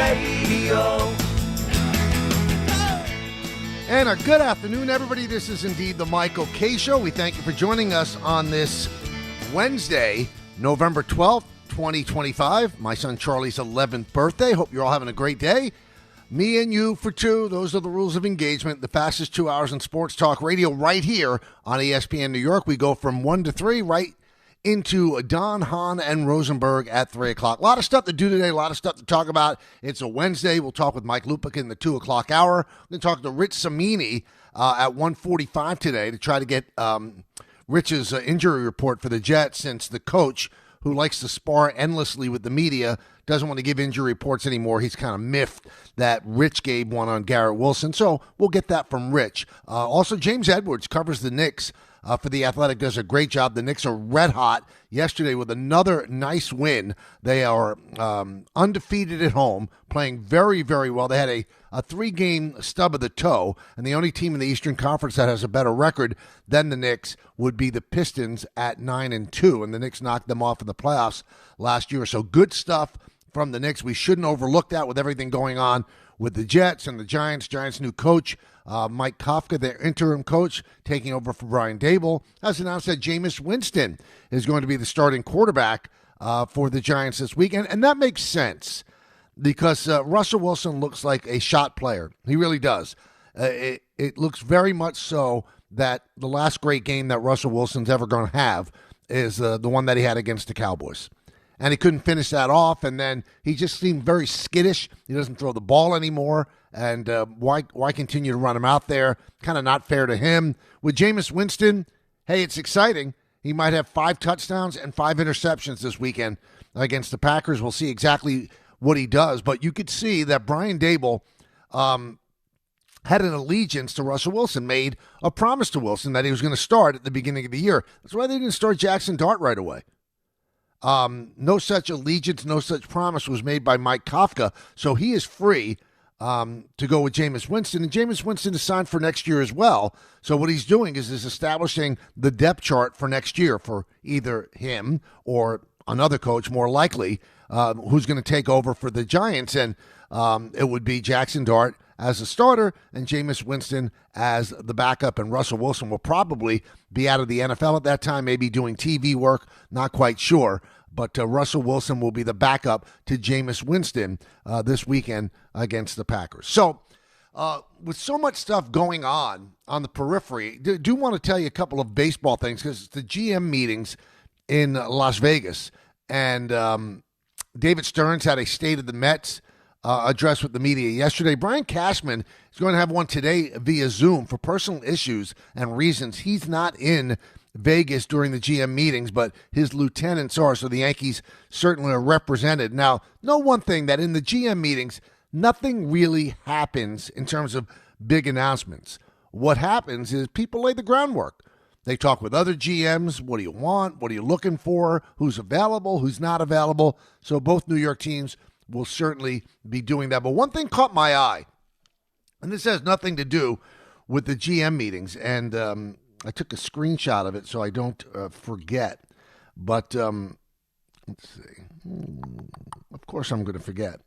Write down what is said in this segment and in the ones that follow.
Radio. And a good afternoon, everybody. This is indeed the Michael K. Show. We thank you for joining us on this Wednesday, November 12th, 2025. My son Charlie's 11th birthday. Hope you're all having a great day. Me and you for two. Those are the rules of engagement. The fastest 2 hours in sports talk radio right here on ESPN New York. We go from 1 to 3 right into Don, Hahn, and Rosenberg at 3 o'clock. A lot of stuff to do today, a lot of stuff to talk about. It's a Wednesday. We'll talk with Mike Lupica in the 2 o'clock hour. We're going to talk to Rich Cimini at 1:45 today to try to get Rich's injury report for the Jets, since the coach, who likes to spar endlessly with the media, doesn't want to give injury reports anymore. He's kind of miffed that Rich gave one on Garrett Wilson. So we'll get that from Rich. Also, James Edwards covers the Knicks for The Athletic, does a great job. The Knicks are red hot yesterday with another nice win. They are undefeated at home, playing very, very well. They had a 3-game stub of the toe, and the only team in the Eastern Conference that has a better record than the Knicks would be the Pistons at 9-2, and the Knicks knocked them off in the playoffs last year. So good stuff from the Knicks. We shouldn't overlook that with everything going on with the Jets and the Giants. Giants' new coach, Mike Kafka, their interim coach, taking over for Brian Daboll, has announced that Jameis Winston is going to be the starting quarterback for the Giants this weekend. And that makes sense because Russell Wilson looks like a shot player. He really does. It looks very much so that the last great game that Russell Wilson's ever going to have is the one that he had against the Cowboys. And he couldn't finish that off, and then he just seemed very skittish. He doesn't throw the ball anymore, and why continue to run him out there? Kind of not fair to him. With Jameis Winston, hey, it's exciting. He might have 5 touchdowns and 5 interceptions this weekend against the Packers. We'll see exactly what he does, but you could see that Brian Daboll had an allegiance to Russell Wilson, made a promise to Wilson that he was going to start at the beginning of the year. That's why they didn't start Jackson Dart right away. No such allegiance, no such promise was made by Mike Kafka, so he is free to go with Jameis Winston, and Jameis Winston is signed for next year as well. So what he's doing is establishing the depth chart for next year for either him or another coach, more likely, who's going to take over for the Giants, and it would be Jackson Dart as a starter and Jameis Winston as the backup, and Russell Wilson will probably be out of the NFL at that time, maybe doing TV work, not quite sure. But Russell Wilson will be the backup to Jameis Winston this weekend against the Packers. So with so much stuff going on the periphery, do want to tell you a couple of baseball things, because it's the GM meetings in Las Vegas. And David Stearns had a State of the Mets address with the media yesterday. Brian Cashman is going to have one today via Zoom for personal issues and reasons. He's not in Vegas during the GM meetings, but his lieutenants are, so the Yankees certainly are represented. Now, know one thing, that in the GM meetings, nothing really happens in terms of big announcements. What happens is people lay the groundwork. They talk with other GMs. What do you want? What are you looking for? Who's available? Who's not available? So both New York teams will certainly be doing that. But one thing caught my eye, and this has nothing to do with the GM meetings, and I took a screenshot of it so I don't forget. But let's see. Of course I'm going to forget.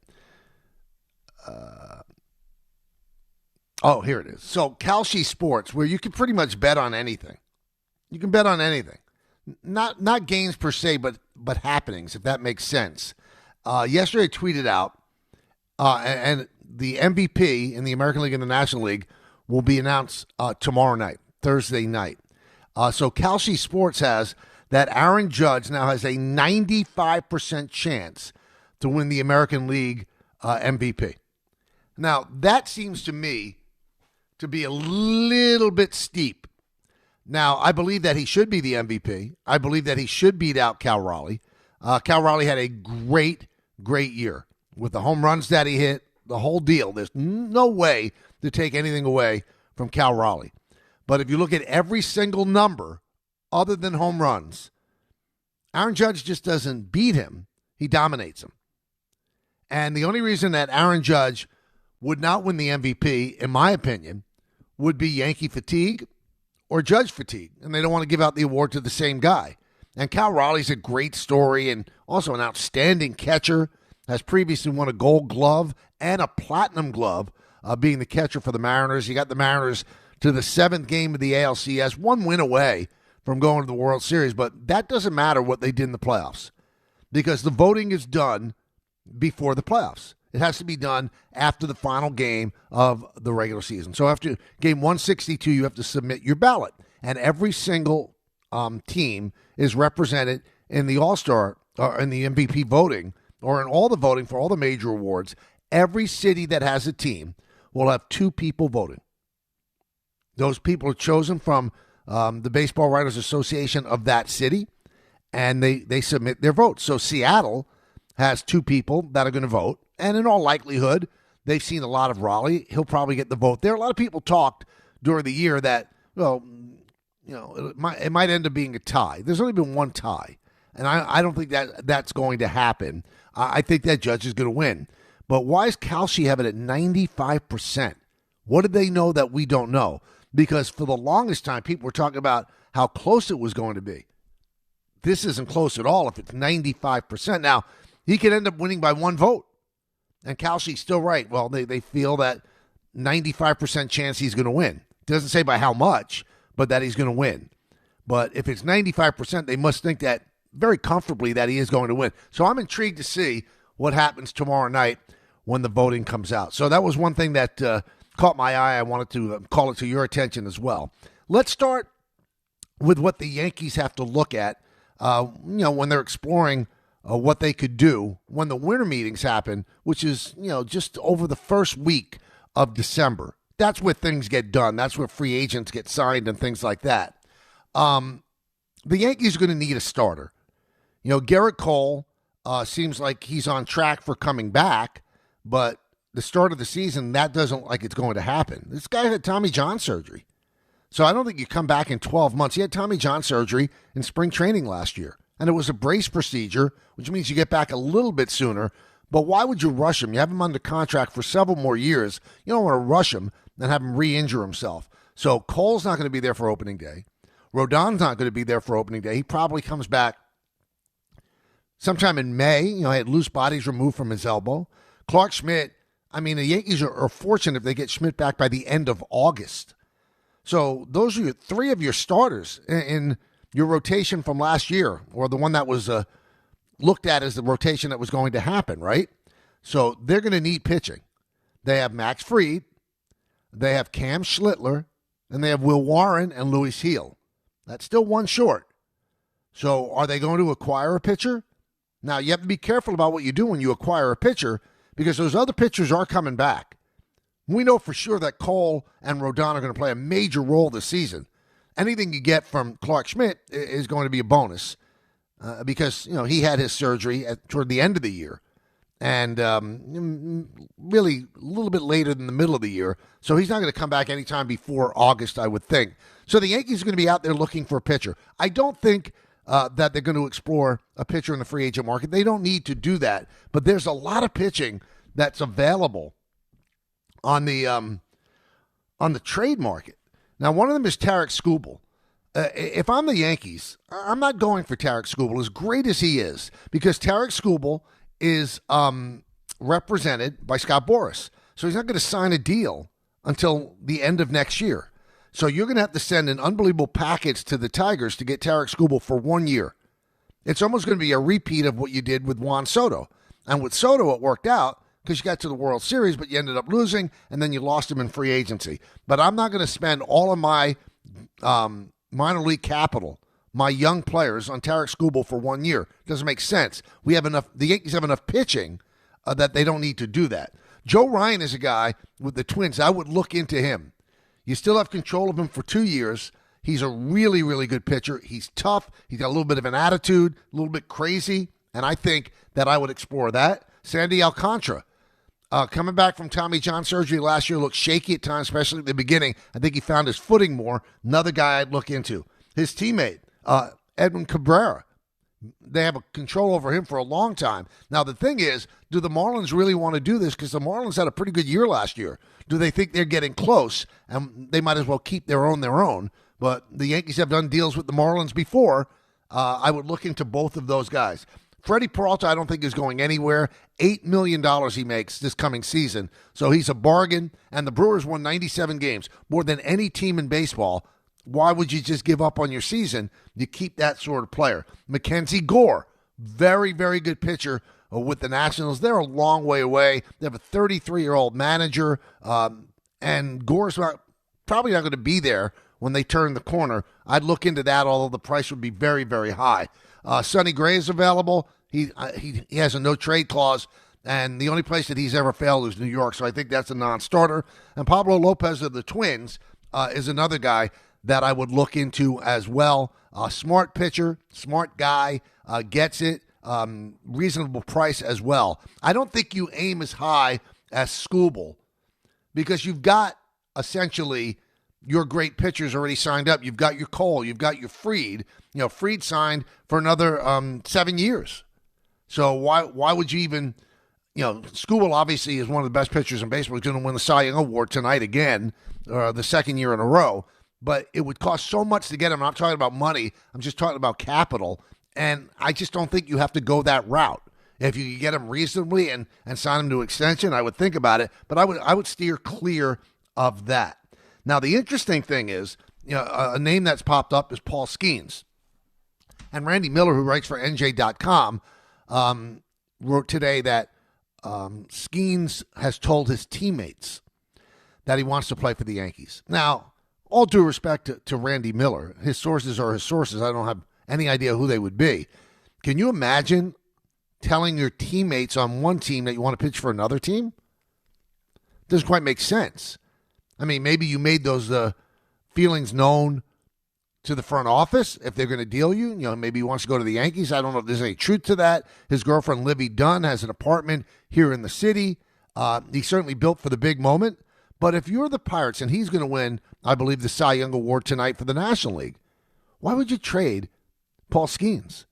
Here it is. So Kalshi Sports, where you can pretty much bet on anything. You can bet on anything. Not games per se, but happenings, if that makes sense. Yesterday I tweeted out, and the MVP in the American League and the National League will be announced tomorrow night, Thursday night. So Kalshi Sports has that Aaron Judge now has a 95% chance to win the American League MVP. Now, that seems to me to be a little bit steep. Now, I believe that he should be the MVP. I believe that he should beat out Cal Raleigh. Cal Raleigh had a great year with the home runs that he hit, the whole deal. There's no way to take anything away from Cal Raleigh. But if you look at every single number other than home runs, Aaron Judge just doesn't beat him. He dominates him. And the only reason that Aaron Judge would not win the MVP, in my opinion, would be Yankee fatigue or Judge fatigue. And they don't want to give out the award to the same guy. And Cal Raleigh's a great story and also an outstanding catcher. has previously won a Gold Glove and a Platinum Glove, being the catcher for the Mariners. You got the Mariners to the 7th game of the ALCS, 1 win away from going to the World Series, but that doesn't matter what they did in the playoffs because the voting is done before the playoffs. It has to be done after the final game of the regular season. So after game 162, you have to submit your ballot, and every single team is represented in the All-Star or in the MVP voting or in all the voting for all the major awards. Every city that has a team will have 2 people voting. Those people are chosen from the Baseball Writers Association of that city, and they submit their votes. So Seattle has 2 people that are going to vote, and in all likelihood, they've seen a lot of Raleigh. He'll probably get the vote there. A lot of people talked during the year that, well, it might end up being a tie. There's only been 1 tie, and I don't think that's going to happen. I think that Judge is going to win. But why is Kalshi have it at 95%? What did they know that we don't know? Because for the longest time, people were talking about how close it was going to be. This isn't close at all if it's 95%. Now, he could end up winning by 1 vote. And Kalshi's still right. Well, they feel that 95% chance he's going to win. Doesn't say by how much, but that he's going to win. But if it's 95%, they must think that very comfortably that he is going to win. So I'm intrigued to see what happens tomorrow night when the voting comes out. So that was one thing that caught my eye. I wanted to call it to your attention as well. Let's start with what the Yankees have to look at, when they're exploring what they could do when the winter meetings happen, which is, just over the first week of December. That's where things get done. That's where free agents get signed and things like that. The Yankees are going to need a starter. Garrett Cole seems like he's on track for coming back, but the start of the season, that doesn't look like it's going to happen. This guy had Tommy John surgery. So I don't think you come back in 12 months. He had Tommy John surgery in spring training last year, and it was a brace procedure, which means you get back a little bit sooner. But why would you rush him? You have him under contract for several more years. You don't want to rush him and have him re-injure himself. So Cole's not going to be there for opening day. Rodon's not going to be there for opening day. He probably comes back sometime in May. He had loose bodies removed from his elbow. Clark Schmidt, the Yankees are fortunate if they get Schmidt back by the end of August. So those are 3 of your starters in your rotation from last year, or the one that was looked at as the rotation that was going to happen, right? So they're going to need pitching. They have Max Fried, they have Cam Schlittler, and they have Will Warren and Luis Heel. That's still 1 short. So are they going to acquire a pitcher? Now, you have to be careful about what you do when you acquire a pitcher, because those other pitchers are coming back. We know for sure that Cole and Rodon are going to play a major role this season. Anything you get from Clark Schmidt is going to be a bonus because, he had his surgery toward the end of the year and really a little bit later than the middle of the year. So he's not going to come back anytime before August, I would think. So the Yankees are going to be out there looking for a pitcher. I don't think that they're going to explore a pitcher in the free agent market. They don't need to do that. But there's a lot of pitching that's available on the trade market. Now, one of them is Tarek Skubal. If I'm the Yankees, I'm not going for Tarek Skubal, as great as he is, because Tarek Skubal is represented by Scott Boras. So he's not going to sign a deal until the end of next year. So you're going to have to send an unbelievable package to the Tigers to get Tarek Skubal for 1 year. It's almost going to be a repeat of what you did with Juan Soto. And with Soto, it worked out because you got to the World Series, but you ended up losing, and then you lost him in free agency. But I'm not going to spend all of my minor league capital, my young players, on Tarek Skubal for 1 year. It doesn't make sense. We have enough. The Yankees have enough pitching that they don't need to do that. Joe Ryan is a guy with the Twins. I would look into him. You still have control of him for 2 years. He's a really, really good pitcher. He's tough. He's got a little bit of an attitude, a little bit crazy, and I think that I would explore that. Sandy Alcantara, coming back from Tommy John surgery last year, looked shaky at times, especially at the beginning. I think he found his footing more. Another guy I'd look into. His teammate, Edwin Cabrera. They have a control over him for a long time. Now, the thing is, do the Marlins really want to do this? Because the Marlins had a pretty good year last year. Do they think they're getting close? And they might as well keep their own. But the Yankees have done deals with the Marlins before. I would look into both of those guys. Freddie Peralta, I don't think is going anywhere. $8 million he makes this coming season. So he's a bargain. And the Brewers won 97 games, more than any team in baseball. Why would you just give up on your season? You keep that sort of player. Mackenzie Gore, very, very good pitcher with the Nationals. They're a long way away. They have a 33-year-old manager. And Gore's probably not going to be there when they turn the corner. I'd look into that, although the price would be very, very high. Sonny Gray is available. He has a no-trade clause, and the only place that he's ever failed is New York, so I think that's a non-starter. And Pablo Lopez of the Twins is another guy that I would look into as well. Smart pitcher, smart guy, gets it, reasonable price as well. I don't think you aim as high as Skubal because you've got essentially your great pitchers already signed up. You've got your Cole. You've got your Fried. Fried signed for another 7 years. So why would you even, Skubal obviously is one of the best pitchers in baseball. He's going to win the Cy Young Award tonight again, the second year in a row. But it would cost so much to get him. I'm not talking about money. I'm just talking about capital. And I just don't think you have to go that route. If you could get him reasonably and sign him to extension, I would think about it. But I would steer clear of that. Now, the interesting thing is, a name that's popped up is Paul Skenes. And Randy Miller, who writes for NJ.com, wrote today that Skenes has told his teammates that he wants to play for the Yankees. Now, all due respect to Randy Miller, his sources are his sources. I don't have any idea who they would be. Can you imagine telling your teammates on one team that you want to pitch for another team? Doesn't quite make sense. I mean, maybe you made those feelings known to the front office if they're going to deal you. Maybe he wants to go to the Yankees. I don't know if there's any truth to that. His girlfriend, Livy Dunn, has an apartment here in the city. He's certainly built for the big moment. But if you're the Pirates and he's going to win, I believe, the Cy Young Award tonight for the National League, why would you trade Paul Skenes?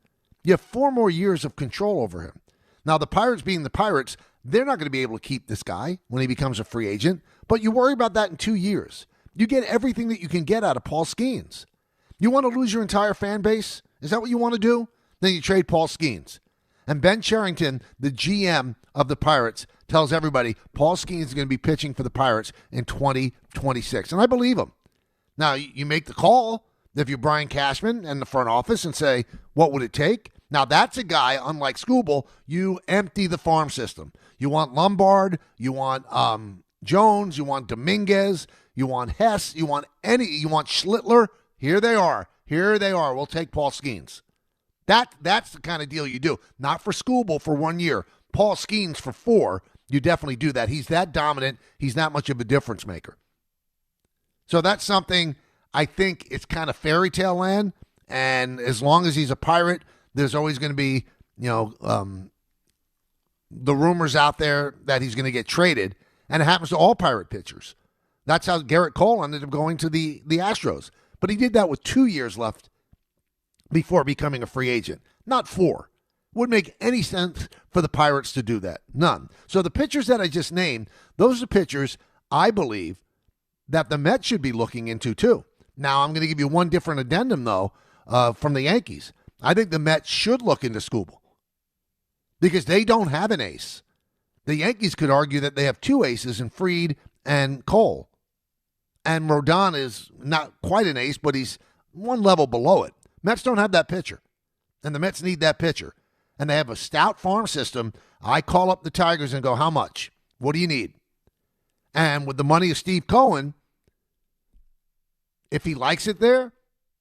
You have 4 more years of control over him. Now, the Pirates being the Pirates, they're not going to be able to keep this guy when he becomes a free agent. But you worry about that in 2 years. You get everything that you can get out of Paul Skenes. You want to lose your entire fan base? Is that what you want to do? Then you trade Paul Skenes. And Ben Cherington, the GM of the Pirates, tells everybody Paul Skenes is going to be pitching for the Pirates in 2026. And I believe him. Now, you make the call if you're Brian Cashman and the front office and say, what would it take? Now, that's a guy, unlike Skubal, you empty the farm system. You want Lombard, you want Jones, you want Dominguez, you want Hess, you want Schlittler. Here they are. We'll take Paul Skenes. That's the kind of deal you do. Not for Skubal for 1 year. Paul Skenes for 4. You definitely do that. He's that dominant. He's not much of a difference maker. So that's something I think it's kind of fairy tale land. And as long as he's a Pirate, there's always going to be, the rumors out there that he's going to get traded. And it happens to all Pirate pitchers. That's how Garrett Cole ended up going to the Astros. But he did that with 2 years left before becoming a free agent. Not 4. Wouldn't make any sense for the Pirates to do that. None. So the pitchers that I just named, those are pitchers I believe that the Mets should be looking into too. Now, I'm going to give you one different addendum, though, from the Yankees. I think the Mets should look into Skubal because they don't have an ace. The Yankees could argue that they have 2 aces in Fried and Cole. And Rodon is not quite an ace, but he's one level below it. Mets don't have that pitcher, and the Mets need that pitcher. And they have a stout farm system. I call up the Tigers and go, how much? What do you need? And with the money of Steve Cohen, if he likes it there,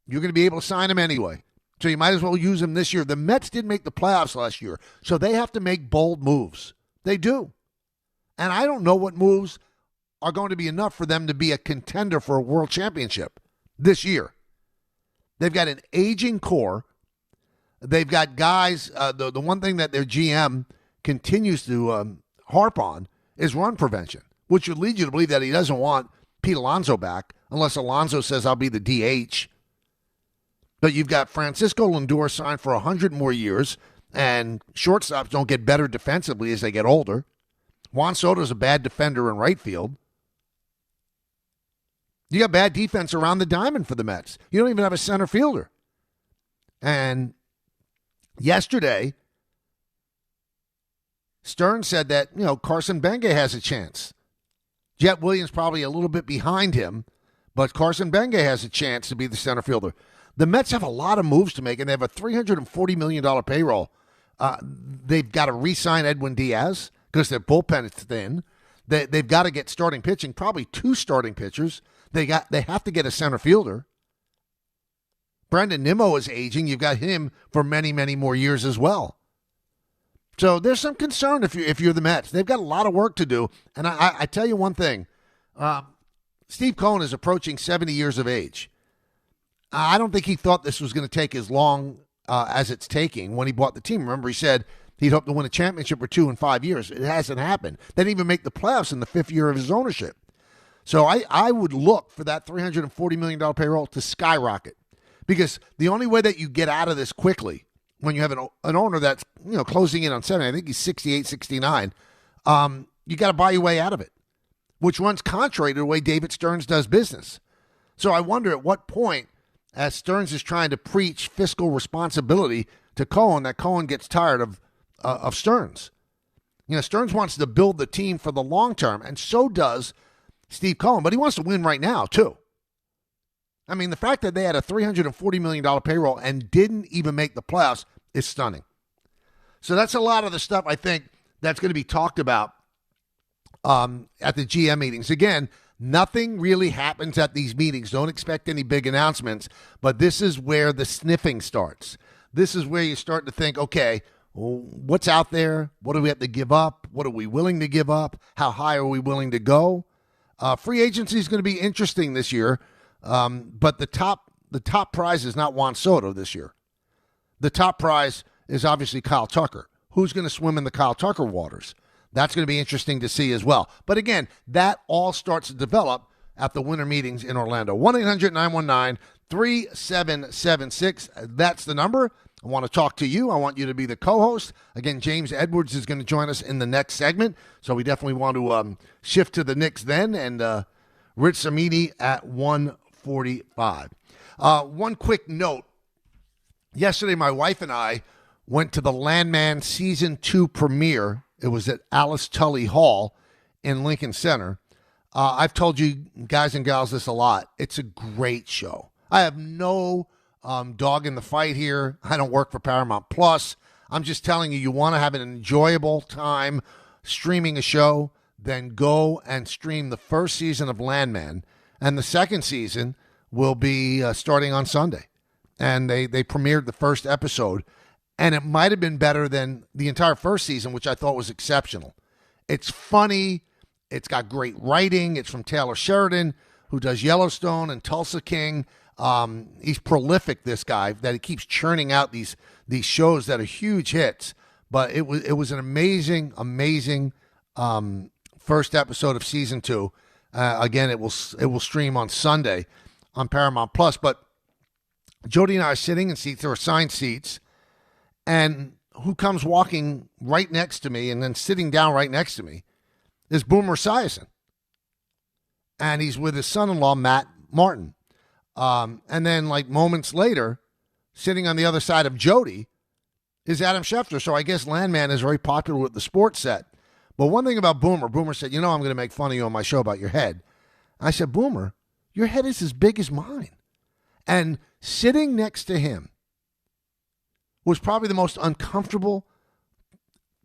you're going to be able to sign him anyway. So you might as well use him this year. The Mets did make the playoffs last year, so they have to make bold moves. They do. And I don't know what moves are going to be enough for them to be a contender for a world championship this year. They've got an aging core. They've got guys, the one thing that their GM continues to harp on is run prevention, which would lead you to believe that he doesn't want Pete Alonso back unless Alonso says, I'll be the DH. But you've got Francisco Lindor signed for 100 more years, and shortstops don't get better defensively as they get older. Juan Soto's a bad defender in right field. You got bad defense around the diamond for the Mets. You don't even have a center fielder. And yesterday, Stern said that, Carson Benge has a chance. Jet Williams probably a little bit behind him, but Carson Benge has a chance to be the center fielder. The Mets have a lot of moves to make, and they have a $340 million payroll. They've got to re-sign Edwin Diaz because their bullpen is thin. They've got to get starting pitching, probably 2 starting pitchers. They have to get a center fielder. Brandon Nimmo is aging. You've got him for many, many more years as well. So there's some concern if you're the Mets. They've got a lot of work to do. And I tell you one thing. Steve Cohen is approaching 70 years of age. I don't think he thought this was going to take as long as it's taking when he bought the team. Remember, he said he'd hope to win a championship or 2 in 5 years. It hasn't happened. They didn't even make the playoffs in the 5th year of his ownership. So I would look for that $340 million payroll to skyrocket, because the only way that you get out of this quickly when you have an owner that's closing in on 70, I think he's 68, 69, you got to buy your way out of it, which runs contrary to the way David Stearns does business. So I wonder at what point, as Stearns is trying to preach fiscal responsibility to Cohen, that Cohen gets tired of Stearns. Stearns wants to build the team for the long term, and so does Steve Cohen, but he wants to win right now, too. I mean, the fact that they had a $340 million payroll and didn't even make the playoffs is stunning. So that's a lot of the stuff I think that's going to be talked about at the GM meetings. Again, nothing really happens at these meetings. Don't expect any big announcements, but this is where the sniffing starts. This is where you start to think, okay, what's out there? What do we have to give up? What are we willing to give up? How high are we willing to go? Free agency is going to be interesting this year. But the top prize is not Juan Soto this year. The top prize is obviously Kyle Tucker. Who's going to swim in the Kyle Tucker waters? That's going to be interesting to see as well. But again, that all starts to develop at the winter meetings in Orlando. 1-800-919-3776. That's the number. I want to talk to you. I want you to be the co-host. Again, James Edwards is going to join us in the next segment. So we definitely want to shift to the Knicks then. And Rich Cimini at 1:45. One quick note. Yesterday, my wife and I went to the Landman Season 2 premiere. It was at Alice Tully Hall in Lincoln Center. I've told you guys and gals this a lot. It's a great show. I have no dog in the fight here. I don't work for Paramount Plus. I'm just telling you, you want to have an enjoyable time streaming a show, then go and stream the first season of Landman. And the second season will be starting on Sunday. And they premiered the first episode. And it might have been better than the entire first season, which I thought was exceptional. It's funny. It's got great writing. It's from Taylor Sheridan, who does Yellowstone and Tulsa King. He's prolific, this guy, that he keeps churning out these shows that are huge hits. But it was an amazing first episode of season 2. Again, it will stream on Sunday on Paramount Plus. But Jody and I are sitting in seats. There are assigned seats. And who comes walking right next to me and then sitting down right next to me is Boomer Esiason. And he's with his son-in-law, Matt Martin. And then, like, moments later, sitting on the other side of Jody is Adam Schefter. So I guess Landman is very popular with the sports set. But one thing about Boomer said, I'm going to make fun of you on my show about your head. I said, Boomer, your head is as big as mine. And sitting next to him was probably the most uncomfortable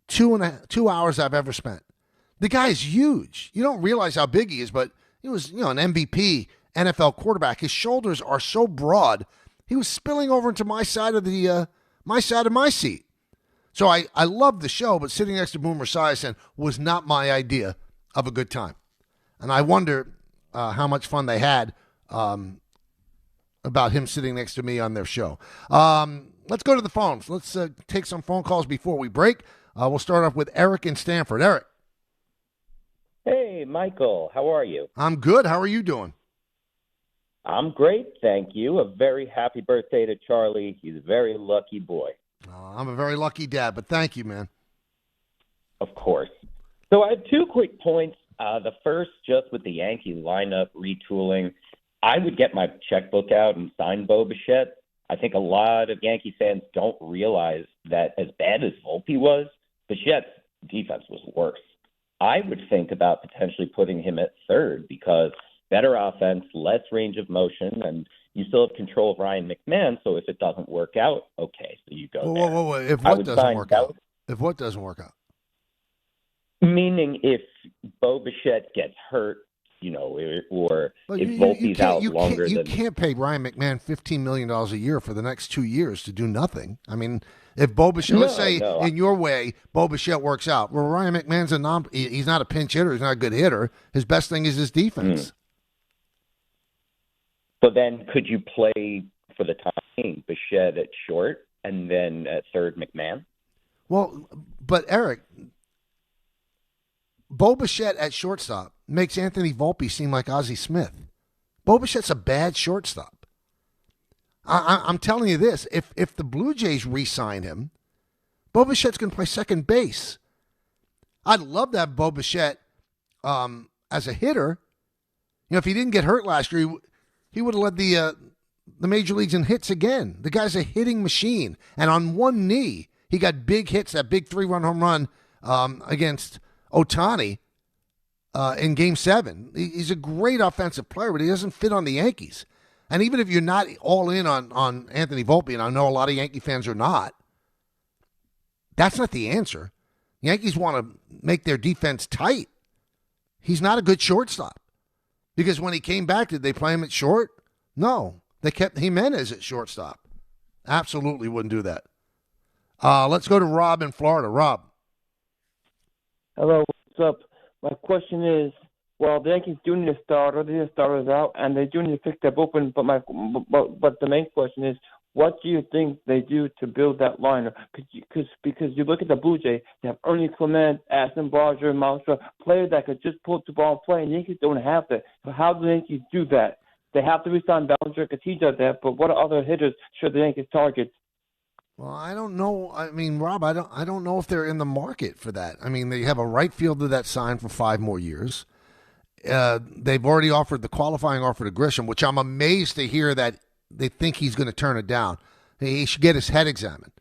2 hours I've ever spent. The guy is huge. You don't realize how big he is, but he was, an MVP, NFL quarterback. His shoulders are so broad. He was spilling over into my side of my seat. So I loved the show, but sitting next to Boomer Esiason was not my idea of a good time. And I wonder how much fun they had about him sitting next to me on their show. Let's go to the phones. Let's take some phone calls before we break. We'll start off with Eric in Stanford. Eric. Hey, Michael. How are you? I'm good. How are you doing? I'm great, thank you. A very happy birthday to Charlie. He's a very lucky boy. I'm a very lucky dad, but thank you, man. Of course. So I have 2 quick points. The first, just with the Yankee lineup retooling, I would get my checkbook out and sign Bo Bichette. I think a lot of Yankee fans don't realize that as bad as Volpe was, Bichette's defense was worse. I would think about potentially putting him at third because better offense, less range of motion, and you still have control of Ryan McMahon. So if it doesn't work out, okay, so you go there. Whoa. If what doesn't work out? If what doesn't work out? Meaning if Bo Bichette gets hurt, or if Volpe's out longer you can't pay Ryan McMahon $15 million a year for the next 2 years to do nothing. I mean, if Bo Bichette, let's say in your way, Bo Bichette works out. Well, Ryan McMahon's he's not a pinch hitter. He's not a good hitter. His best thing is his defense. So then could you play for the time being Bichette at short and then at third McMahon? Well, but Eric, Bo Bichette at shortstop makes Anthony Volpe seem like Ozzie Smith. Bo Bichette's a bad shortstop. I'm telling you this, if the Blue Jays re-sign him, Bo Bichette's going to play second base. I'd love to have Bo Bichette as a hitter. If he didn't get hurt last year, he would have led the major leagues in hits again. The guy's a hitting machine. And on one knee, he got big hits, that big 3-run home run against Ohtani in Game 7. He's a great offensive player, but he doesn't fit on the Yankees. And even if you're not all in on Anthony Volpe, and I know a lot of Yankee fans are not, that's not the answer. Yankees want to make their defense tight. He's not a good shortstop. Because when he came back, did they play him at short? No. They kept Jimenez at shortstop. Absolutely wouldn't do that. Let's go to Rob in Florida. Rob. Hello, what's up? My question is, well, the Yankees do need a starter. Their starters out, and they do need to fix their bullpen. But the main question is, what do you think they do to build that lineup? Because you look at the Blue Jays, they have Ernie Clement, Aston Barger, Mouser, players that could just pull the ball and play, and the Yankees don't have that. So how do the Yankees do that? They have to resign Bellinger because he does that, but what other hitters should the Yankees target? Well, I don't know. I mean, Rob, I don't know if they're in the market for that. I mean, they have a right fielder that's signed for 5 more years. They've already offered the qualifying offer to Grisham, which I'm amazed to hear that they think he's going to turn it down. He should get his head examined.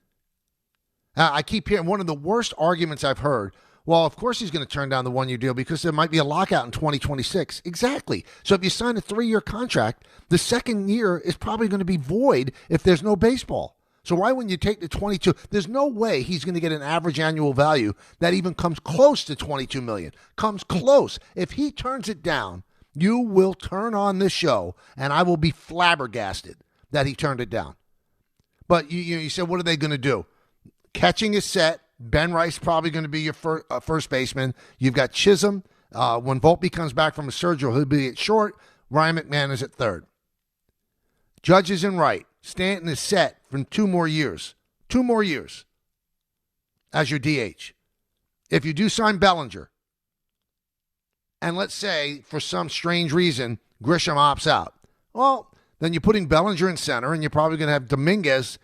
I keep hearing one of the worst arguments I've heard. Well, of course he's going to turn down the 1-year deal because there might be a lockout in 2026. Exactly. So if you sign a 3-year contract, the second year is probably going to be void if there's no baseball. So why wouldn't you take the 22? There's no way he's going to get an average annual value that even comes close to $22 million. Comes close. If he turns it down, you will turn on this show, and I will be flabbergasted that he turned it down. But you said, what are they going to do? Catching is set. Ben Rice probably going to be your first baseman. You've got Chisholm. When Volpe comes back from a surgery, he'll be at short. Ryan McMahon is at third. Judge is in right. Stanton is set for 2 more years. 2 more years as your DH. If you do sign Bellinger, and let's say for some strange reason Grisham opts out, well, then you're putting Bellinger in center, and you're probably going to have Dominguez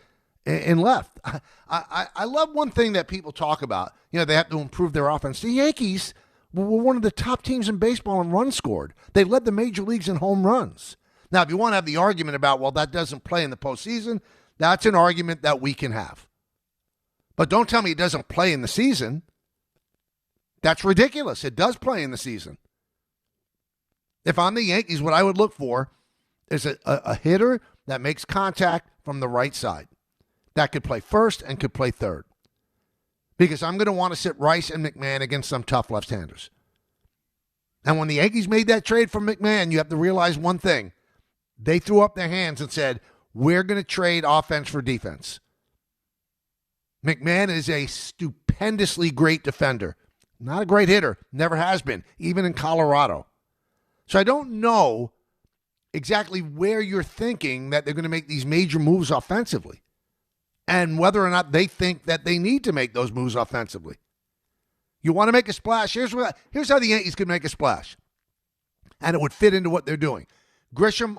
in left. I love one thing that people talk about. They have to improve their offense. The Yankees were one of the top teams in baseball in runs scored. They led the major leagues in home runs. Now, if you want to have the argument about, well, that doesn't play in the postseason, that's an argument that we can have. But don't tell me it doesn't play in the season. That's ridiculous. It does play in the season. If I'm the Yankees, what I would look for is a hitter that makes contact from the right side that could play first and could play third. Because I'm going to want to sit Rice and McMahon against some tough left-handers. And when the Yankees made that trade for McMahon, you have to realize one thing. They threw up their hands and said, we're going to trade offense for defense. McMahon is a stupendously great defender. Not a great hitter. Never has been, even in Colorado. So I don't know exactly where you're thinking that they're going to make these major moves offensively and whether or not they think that they need to make those moves offensively. You want to make a splash? Here's how the Yankees could make a splash, and it would fit into what they're doing. Grisham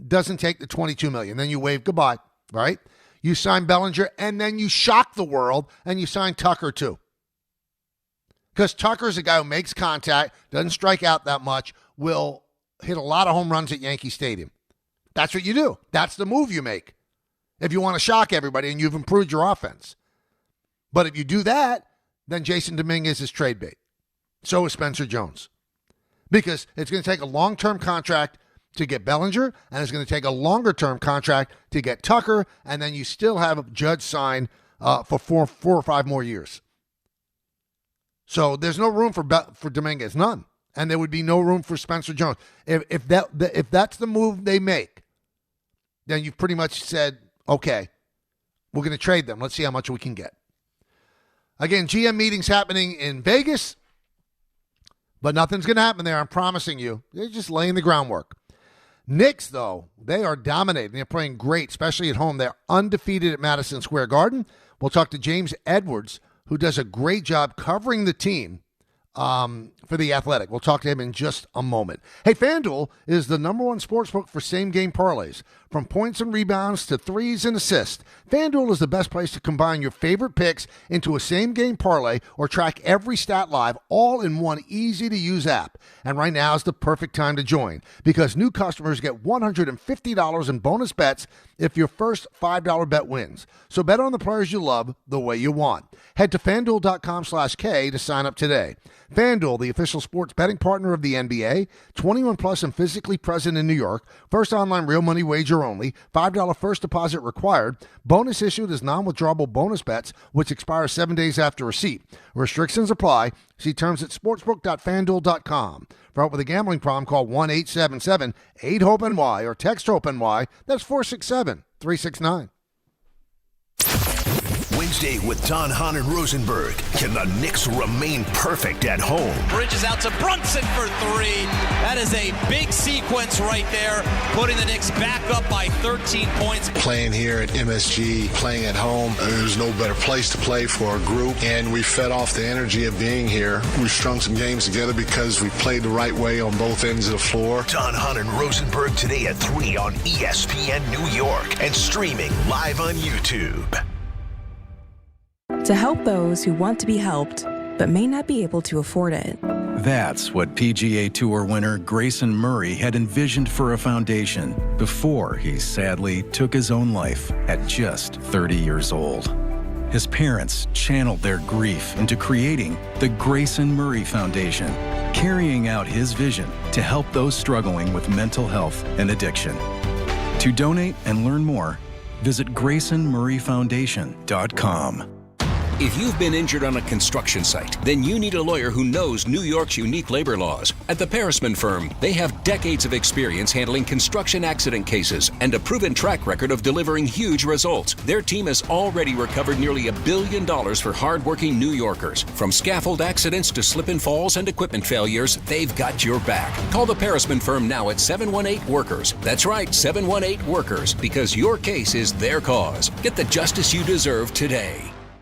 doesn't take the $22 million. Then you wave goodbye, right? You sign Bellinger, and then you shock the world, and you sign Tucker too. Because Tucker's a guy who makes contact, doesn't strike out that much, will hit a lot of home runs at Yankee Stadium. That's what you do. That's the move you make if you want to shock everybody and you've improved your offense. But if you do that, then Jason Dominguez is trade bait. So is Spencer Jones. Because it's going to take a long-term contract to get Bellinger, and it's going to take a longer-term contract to get Tucker, and then you still have a Judge sign for four or five more years. So there's no room for Dominguez, none. And there would be no room for Spencer Jones. If that's the move they make, then you've pretty much said, okay, we're going to trade them. Let's see how much we can get. Again, GM meetings happening in Vegas, but nothing's going to happen there, I'm promising you. They're just laying the groundwork. Knicks, though, they are dominating. They're playing great, especially at home. They're undefeated at Madison Square Garden. We'll talk to James Edwards, who does a great job covering the team for The Athletic. We'll talk to him in just a moment. Hey, FanDuel is the number one sportsbook for same-game parlays. From points and rebounds to threes and assists, FanDuel is the best place to combine your favorite picks into a same-game parlay or track every stat live all in one easy-to-use app. And right now is the perfect time to join because new customers get $150 in bonus bets if your first $5 bet wins. So bet on the players you love the way you want. Head to FanDuel.com/K to sign up today. FanDuel, the official sports betting partner of the NBA, 21 plus and physically present in New York. First online real money wager only. $5 first deposit required. Bonus issued as non-withdrawable bonus bets, which expire 7 days after receipt. Restrictions apply. See terms at sportsbook.fanduel.com. For help with a gambling problem, call 1-877-8-HOPE-NY or text HOPE-NY. That's 467-369. Wednesday with Don, Hahn, and Rosenberg. Can the Knicks remain perfect at home? Bridges out to Brunson for three. That is a big sequence right there, putting the Knicks back up by 13 points. Playing here at MSG, playing at home, there's no better place to play for a group, and we fed off the energy of being here. We strung some games together because we played the right way on both ends of the floor. Don, Hahn, and Rosenberg today at 3 on ESPN New York and streaming live on YouTube. To help those who want to be helped, but may not be able to afford it. That's what PGA Tour winner Grayson Murray had envisioned for a foundation before he sadly took his own life at just 30 years old. His parents channeled their grief into creating the Grayson Murray Foundation, carrying out his vision to help those struggling with mental health and addiction. To donate and learn more, visit GraysonMurrayFoundation.com. If you've been injured on a construction site, then you need a lawyer who knows New York's unique labor laws. At the Parisman Firm, they have decades of experience handling construction accident cases and a proven track record of delivering huge results. Their team has already recovered nearly $1 billion for hardworking New Yorkers. From scaffold accidents to slip and falls and equipment failures, they've got your back. Call the Parisman Firm now at 718-WORKERS. That's right, 718-WORKERS, because your case is their cause. Get the justice you deserve today.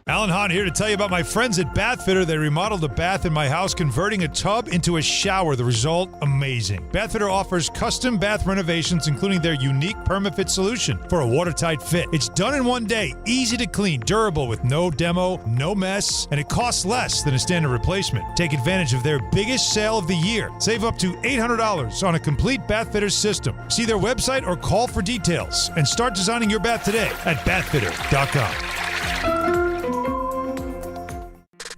Alan Hahn here to tell you about my friends at Bathfitter. They remodeled a bath in my house, converting a tub into a shower. The result, amazing. Bathfitter offers custom bath renovations, including their unique PermaFit solution for a watertight fit. It's done in one day, easy to clean, durable with no demo, no mess, and it costs less than a standard replacement. Take advantage of their biggest sale of the year. Save up to $800 on a complete Bathfitter system. See their website or call for details and start designing your bath today at bathfitter.com.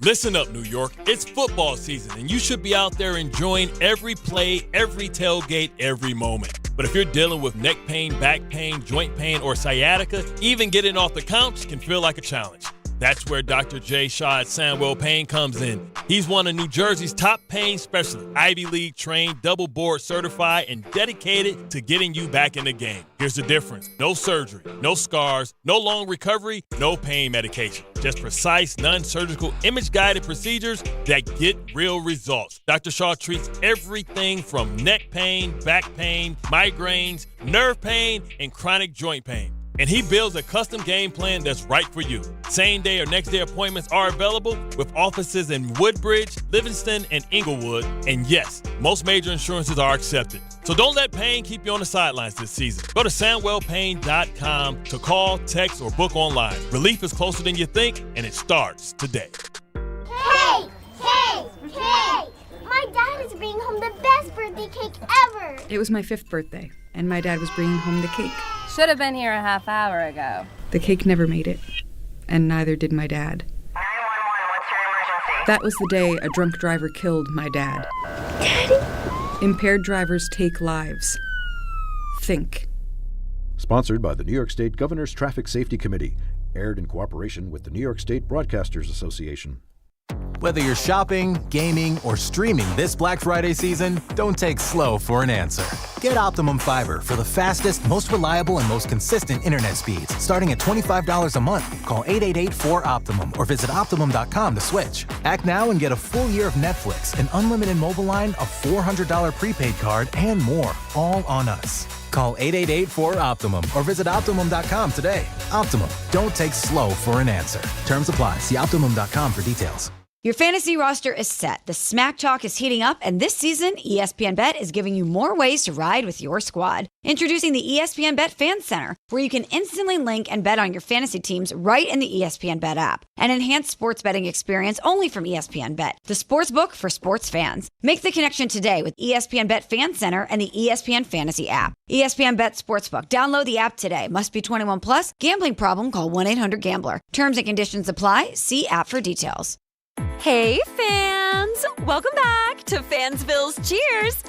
Listen up, New York. It's football season, and you should be out there enjoying every play, every tailgate, every moment. But if you're dealing with neck pain, back pain, joint pain, or sciatica, even getting off the couch can feel like a challenge. That's where Dr. Jay Shaw at Sandwell Pain comes in. He's one of New Jersey's top pain specialists, Ivy League trained, double board certified, and dedicated to getting you back in the game. Here's the difference. No surgery, no scars, no long recovery, no pain medication. Just precise, non-surgical, image-guided procedures that get real results. Dr. Shaw treats everything from neck pain, back pain, migraines, nerve pain, and chronic joint pain. And he builds a custom game plan that's right for you. Same day or next day appointments are available with offices in Woodbridge, Livingston, and Inglewood. And yes, most major insurances are accepted. So don't let pain keep you on the sidelines this season. Go to SandwellPain.com to call, text, or book online. Relief is closer than you think, and it starts today. Hey! My dad is bringing home the best birthday cake ever! It was my 5th birthday, and my dad was bringing home the cake. Should have been here a half hour ago. The cake never made it, and neither did my dad. 911, what's your That was the day a drunk driver killed my dad. Daddy? Impaired drivers take lives. Think. Sponsored by the New York State Governor's Traffic Safety Committee. Aired in cooperation with the New York State Broadcasters Association. Whether you're shopping, gaming, or streaming this Black Friday season, don't take slow for an answer. Get Optimum Fiber for the fastest, most reliable, and most consistent internet speeds, starting at $25 a month. Call 888-4OPTIMUM or visit Optimum.com to switch. Act now and get a full year of Netflix, an unlimited mobile line, a $400 prepaid card, and more, all on us. Call 888-4OPTIMUM or visit Optimum.com today. Optimum, don't take slow for an answer. Terms apply. See Optimum.com for details. Your fantasy roster is set. The smack talk is heating up, and this season, ESPN Bet is giving you more ways to ride with your squad. Introducing the ESPN Bet Fan Center, where you can instantly link and bet on your fantasy teams right in the ESPN Bet app. An enhanced sports betting experience only from ESPN Bet, the sports book for sports fans. Make the connection today with ESPN Bet Fan Center and the ESPN Fantasy app. ESPN Bet Sportsbook. Download the app today. Must be 21 plus. Gambling problem? Call 1-800-GAMBLER. Terms and conditions apply. See app for details. Hey, fans! Welcome back to Fansville's Cheers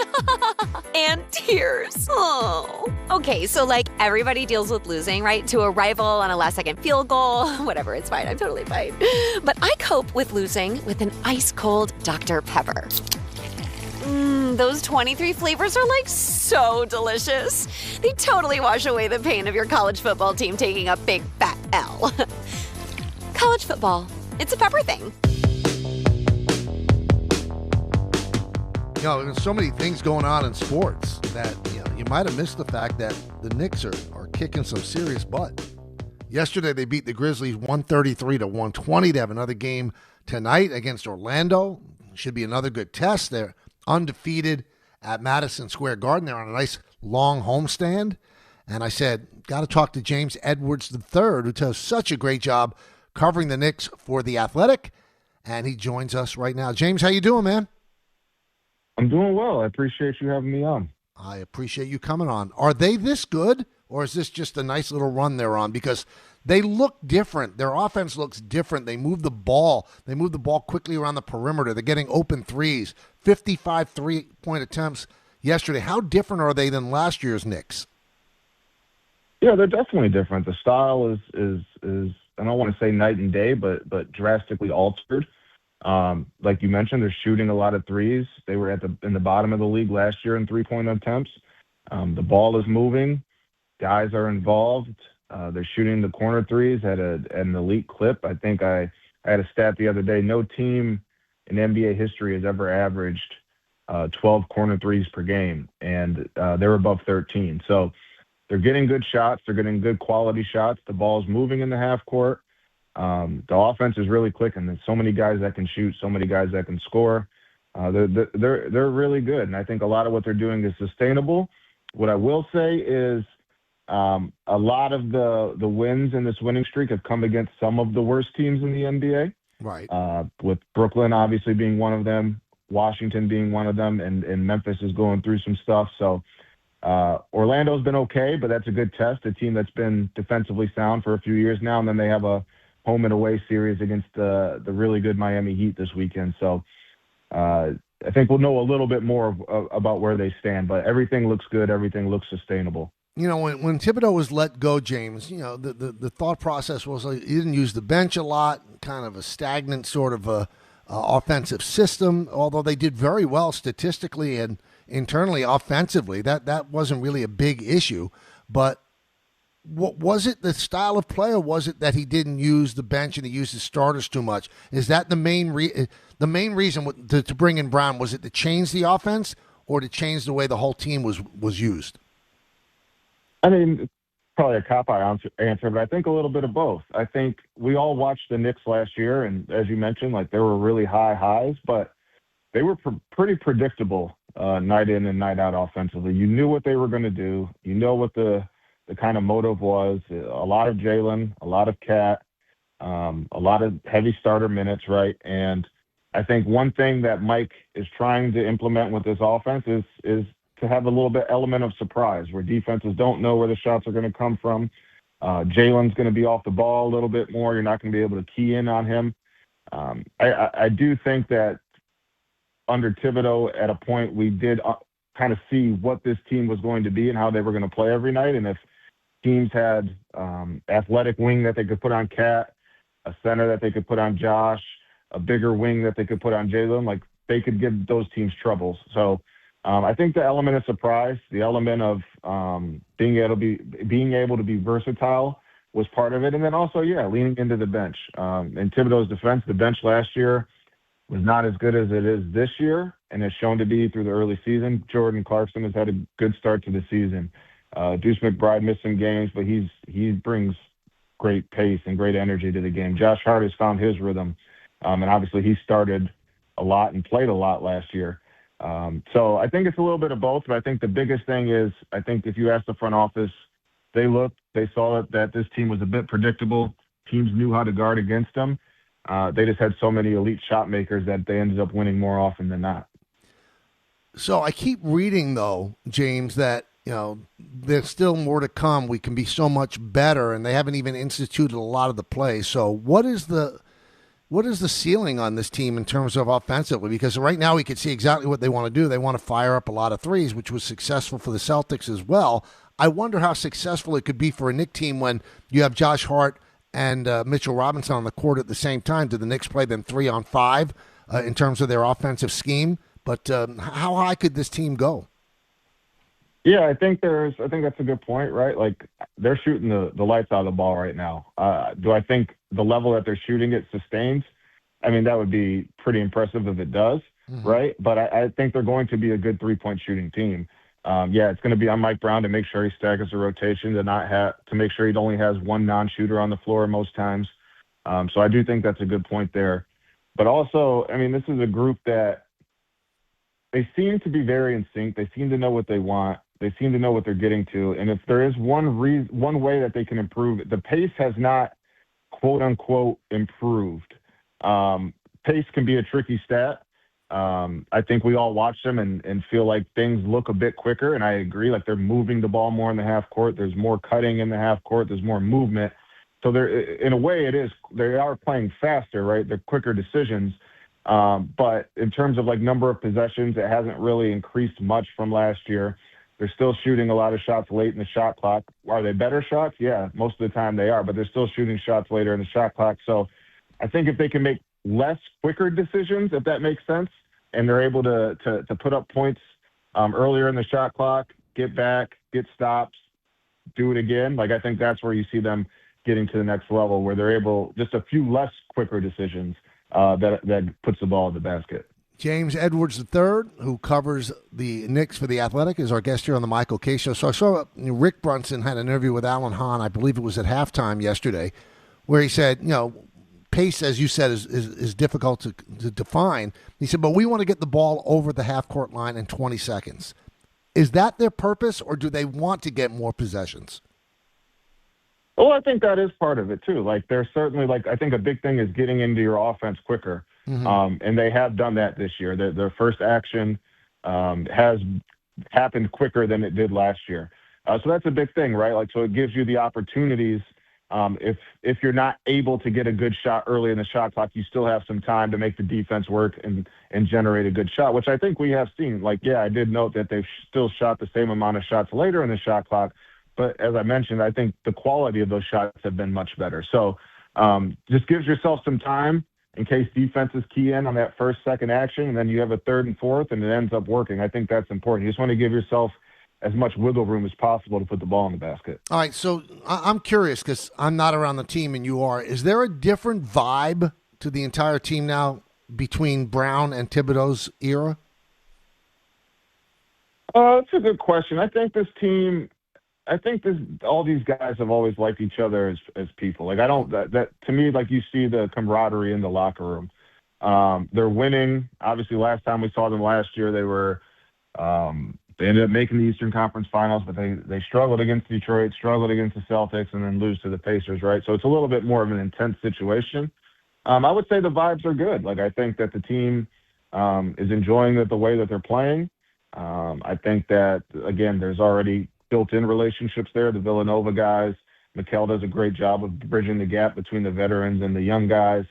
and Tears. Oh. Okay, so everybody deals with losing, right? To a rival on a last-second field goal. Whatever, it's fine. I'm totally fine. But I cope with losing with an ice-cold Dr. Pepper. Those 23 flavors are so delicious. They totally wash away the pain of your college football team taking a big fat L. College football, it's a pepper thing. There's so many things going on in sports that you might have missed the fact that the Knicks are kicking some serious butt. Yesterday they beat the Grizzlies 133-120. They have another game tonight against Orlando. Should be another good test. They're undefeated at Madison Square Garden. They're on a nice long homestand. And I said, got to talk to James Edwards III, who does such a great job covering the Knicks for The Athletic. And he joins us right now. James, how you doing, man? I'm doing well. I appreciate you having me on. I appreciate you coming on. Are they this good, or is this just a nice little run they're on? Because they look different. Their offense looks different. They move the ball. They move the ball quickly around the perimeter. They're getting open threes, 55 three-point attempts yesterday. How different are they than last year's Knicks? Yeah, they're definitely different. The style is I don't want to say night and day, but drastically altered. Like you mentioned, they're shooting a lot of threes. They were in the bottom of the league last year in three-point attempts. The ball is moving. Guys are involved. They're shooting the corner threes at an elite clip. I think I had a stat the other day. No team in NBA history has ever averaged 12 corner threes per game, and they're above 13. So they're getting good shots. They're getting good quality shots. The ball's moving in the half court. The offense is really clicking. There's so many guys that can shoot, so many guys that can score. They're really good, and I think a lot of what they're doing is sustainable. What I will say is a lot of the wins in this winning streak have come against some of the worst teams in the NBA. Right. With Brooklyn obviously being one of them, Washington being one of them, and Memphis is going through some stuff. So Orlando's been okay, but that's a good test, a team that's been defensively sound for a few years now, and then they have a home and away series against the really good Miami Heat this weekend. So I think we'll know a little bit more about where they stand, but everything looks good. Everything looks sustainable. When Thibodeau was let go, James, the thought process was he didn't use the bench a lot, kind of a stagnant sort of offensive system, although they did very well statistically and internally offensively. That wasn't really a big issue, but what was it, the style of play, or was it that he didn't use the bench and he used his starters too much? Is that the main reason to bring in Brown? Was it to change the offense or to change the way the whole team was used? I mean, probably a cop-out answer, but I think a little bit of both. I think we all watched the Knicks last year, and as you mentioned, there were really high highs, but they were pretty predictable night in and night out offensively. You knew what they were going to do. You know what the kind of motive was. A lot of Jalen, a lot of Cat, a lot of heavy starter minutes, right? And I think one thing that Mike is trying to implement with this offense is to have a little bit element of surprise where defenses don't know where the shots are going to come from. Jalen's going to be off the ball a little bit more. You're not going to be able to key in on him. I do think that under Thibodeau, at a point, we did kind of see what this team was going to be and how they were going to play every night. And if teams had athletic wing that they could put on Cat, a center that they could put on Josh, a bigger wing that they could put on Jalen, like they could give those teams troubles. So I think the element of surprise, the element of being able to be versatile was part of it. And then also, leaning into the bench. In Thibodeau's defense, the bench last year was not as good as it is this year and has shown to be through the early season. Jordan Clarkson has had a good start to the season. Deuce McBride missed some games, but he brings great pace and great energy to the game. Josh Hart has found his rhythm, and obviously he started a lot and played a lot last year. So I think it's a little bit of both, but I think the biggest thing is, I think if you ask the front office, they saw that this team was a bit predictable. Teams knew how to guard against them. They just had so many elite shot makers that they ended up winning more often than not. So I keep reading, though, James, that there's still more to come. We can be so much better, and they haven't even instituted a lot of the plays. So what is the ceiling on this team in terms of offensively? Because right now we can see exactly what they want to do. They want to fire up a lot of threes, which was successful for the Celtics as well. I wonder how successful it could be for a Knicks team when you have Josh Hart and Mitchell Robinson on the court at the same time. Do the Knicks play them 3-on-5 in terms of their offensive scheme? But how high could this team go? Yeah, I think that's a good point, right? Like, they're shooting the lights out of the ball right now. Do I think the level that they're shooting it sustains? I mean, that would be pretty impressive if it does, right? But I think they're going to be a good three-point shooting team. It's going to be on Mike Brown to make sure he staggers the rotation, to make sure he only has one non-shooter on the floor most times. So I do think that's a good point there. But also, I mean, this is a group that they seem to be very in sync. They seem to know what they want. They seem to know what they're getting to. And if there is one way that they can improve it, the pace has not, quote unquote, improved. Pace can be a tricky stat. I think we all watch them and feel like things look a bit quicker. And I agree, like they're moving the ball more in the half court. There's more cutting in the half court. There's more movement. So they're, in a way they are playing faster, right? They're quicker decisions. But in terms of like number of possessions, it hasn't really increased much from last year. They're still shooting a lot of shots late in the shot clock. Are they better shots? Yeah, most of the time they are, but they're still shooting shots later in the shot clock. So I think if they can make less quicker decisions, if that makes sense, and they're able to put up points earlier in the shot clock, get back, get stops, do it again, like I think that's where you see them getting to the next level, where they're able, just a few less quicker decisions that puts the ball in the basket. James Edwards III, who covers the Knicks for The Athletic, is our guest here on the Michael K. Show. So I saw Rick Brunson had an interview with Alan Hahn, I believe it was at halftime yesterday, where he said, pace, as you said, is difficult to define. He said, but we want to get the ball over the half-court line in 20 seconds. Is that their purpose, or do they want to get more possessions? Well, I think that is part of it, too. Like, they're certainly, I think a big thing is getting into your offense quicker. And they have done that this year. Their first action has happened quicker than it did last year. So that's a big thing, right? Like, so it gives you the opportunities. If you're not able to get a good shot early in the shot clock, you still have some time to make the defense work and generate a good shot, which I think we have seen. I did note that they've still shot the same amount of shots later in the shot clock. But as I mentioned, I think the quality of those shots have been much better. So just gives yourself some time in case defenses key in on that first, second action, and then you have a third and fourth, and it ends up working. I think that's important. You just want to give yourself as much wiggle room as possible to put the ball in the basket. All right, so I'm curious because I'm not around the team and you are. Is there a different vibe to the entire team now between Brown and Thibodeau's era? That's a good question. I think all these guys have always liked each other as people. To me, you see the camaraderie in the locker room. They're winning. Obviously, last time we saw them last year, they ended up making the Eastern Conference Finals, but they struggled against Detroit, struggled against the Celtics, and then lose to the Pacers, right? So it's a little bit more of an intense situation. I would say the vibes are good. I think that the team is enjoying the way that they're playing. I think that, again, there's already built-in relationships there. The Villanova guys, Mikal does a great job of bridging the gap between the veterans and the young guys.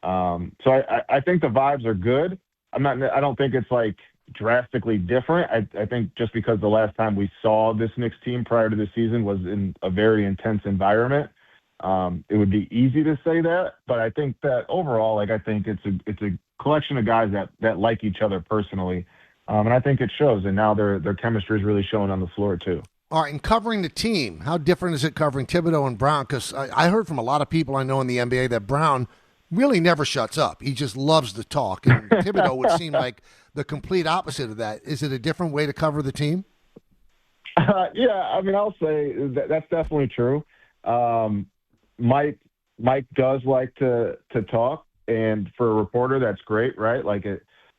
So I think the vibes are good. I don't think it's like drastically different. I think just because the last time we saw this Knicks team prior to the season was in a very intense environment, it would be easy to say that. But I think that overall, like, I think it's a collection of guys that like each other personally, and I think it shows. And now their chemistry is really showing on the floor too. All right, and covering the team, how different is it covering Thibodeau and Brown? Because I heard from a lot of people I know in the NBA that Brown really never shuts up. He just loves to talk. And Thibodeau would seem like the complete opposite of that. Is it a different way to cover the team? Yeah, I mean, I'll say that's definitely true. Mike does like to talk, and for a reporter, that's great, right? Like,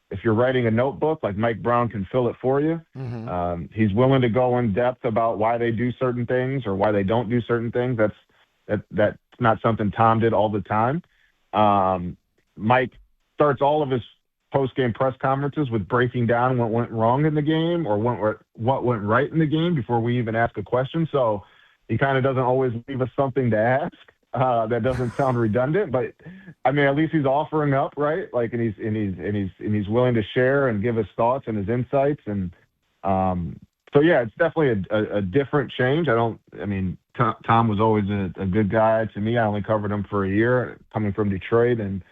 if you're writing a notebook, like, Mike Brown can fill it for you. Mm-hmm. He's willing to go in depth about why they do certain things or why they don't do certain things. That's not something Tom did all the time. Mike starts all of his post-game press conferences with breaking down what went wrong in the game or what went right in the game before we even ask a question. So he kind of doesn't always leave us something to ask. That doesn't sound redundant, but I mean, at least he's offering up, right? Like, and he's willing to share and give his thoughts and his insights. And so yeah, it's definitely a different change. Tom was always a good guy to me. I only covered him for a year, coming from Detroit, and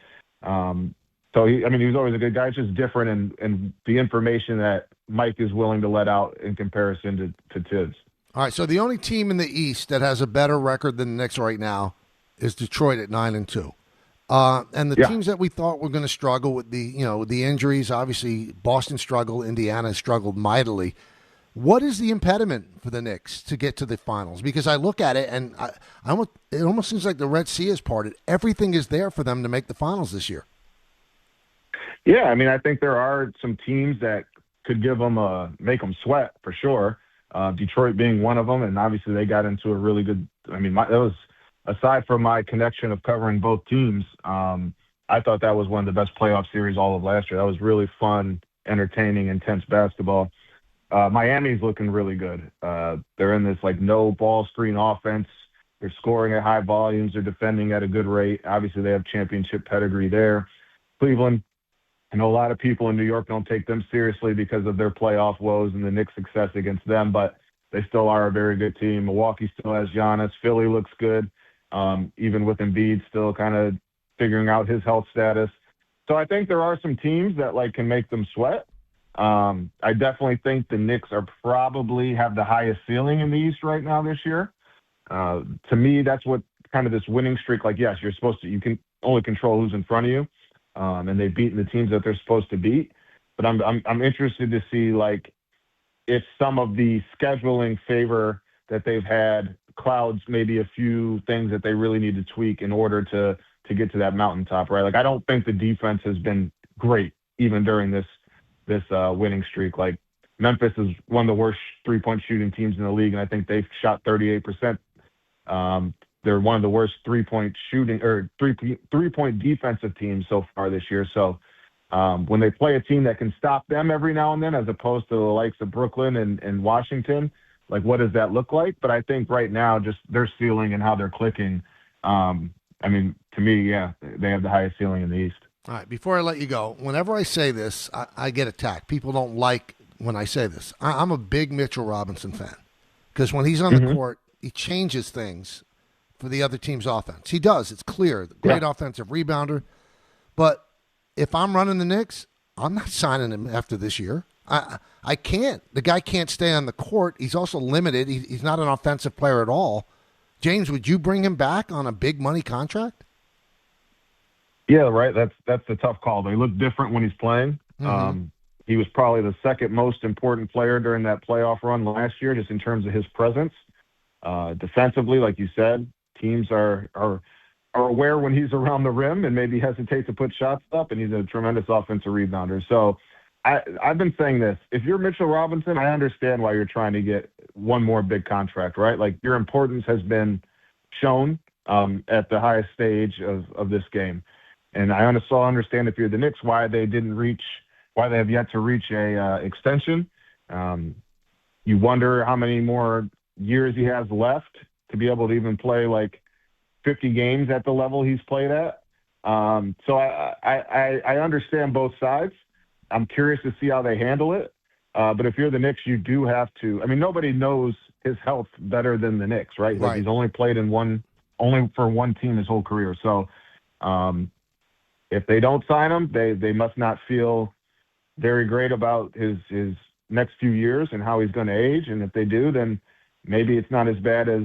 so he was always a good guy. It's just different in the information that Mike is willing to let out in comparison to Tibbs. All right, so the only team in the East that has a better record than the Knicks right now is Detroit at 9-2. And the teams that we thought were going to struggle with the injuries, obviously Boston struggled, Indiana struggled mightily. What is the impediment for the Knicks to get to the finals? Because I look at it and it almost seems like the Red Sea is parted. Everything is there for them to make the finals this year. Yeah, I mean, I think there are some teams that could make them sweat for sure. Detroit being one of them, and obviously they got into a really good. I mean, that was aside from my connection of covering both teams. I thought that was one of the best playoff series all of last year. That was really fun, entertaining, intense basketball. Miami's looking really good. They're in this like no ball screen offense. They're scoring at high volumes. They're defending at a good rate. Obviously, they have championship pedigree there. Cleveland, I know a lot of people in New York don't take them seriously because of their playoff woes and the Knicks' success against them, but they still are a very good team. Milwaukee still has Giannis. Philly looks good, even with Embiid still kind of figuring out his health status. So I think there are some teams that can make them sweat. I definitely think the Knicks probably have the highest ceiling in the East right now this year. To me, that's what kind of this winning streak, yes, you can only control who's in front of you. And they've beaten the teams that they're supposed to beat. But I'm interested to see if some of the scheduling favor that they've had clouds maybe a few things that they really need to tweak in order to get to that mountaintop, right? I don't think the defense has been great even during this winning streak. Memphis is one of the worst three-point shooting teams in the league, and I think they've shot 38%. They're one of the worst three-point shooting or three-point defensive teams so far this year. So when they play a team that can stop them every now and then, as opposed to the likes of Brooklyn and Washington, what does that look like? But I think right now, just their ceiling and how they're clicking, to me, yeah, they have the highest ceiling in the East. All right, before I let you go, whenever I say this, I get attacked. People don't like when I say this. I'm a big Mitchell Robinson fan because when he's on the court, he changes things for the other team's offense. He does. It's clear. Great offensive rebounder. But if I'm running the Knicks, I'm not signing him after this year. I can't. The guy can't stay on the court. He's also limited. He's not an offensive player at all. James, would you bring him back on a big money contract? Yeah, right. That's the tough call. They look different when he's playing. He was probably the second most important player during that playoff run last year, just in terms of his presence. Defensively, like you said, teams are aware when he's around the rim and maybe hesitate to put shots up, and he's a tremendous offensive rebounder. So I've been saying this. If you're Mitchell Robinson, I understand why you're trying to get one more big contract, right? Your importance has been shown at the highest stage of this game. And I also understand if you're the Knicks, why they have yet to reach a extension. You wonder how many more years he has left to be able to even play 50 games at the level he's played at. So I understand both sides. I'm curious to see how they handle it. But if you're the Knicks, you do have to. I mean, nobody knows his health better than the Knicks, right? Like, he's only played only for one team his whole career. So if they don't sign him, they must not feel very great about his next few years and how he's going to age. And if they do, then maybe it's not as bad as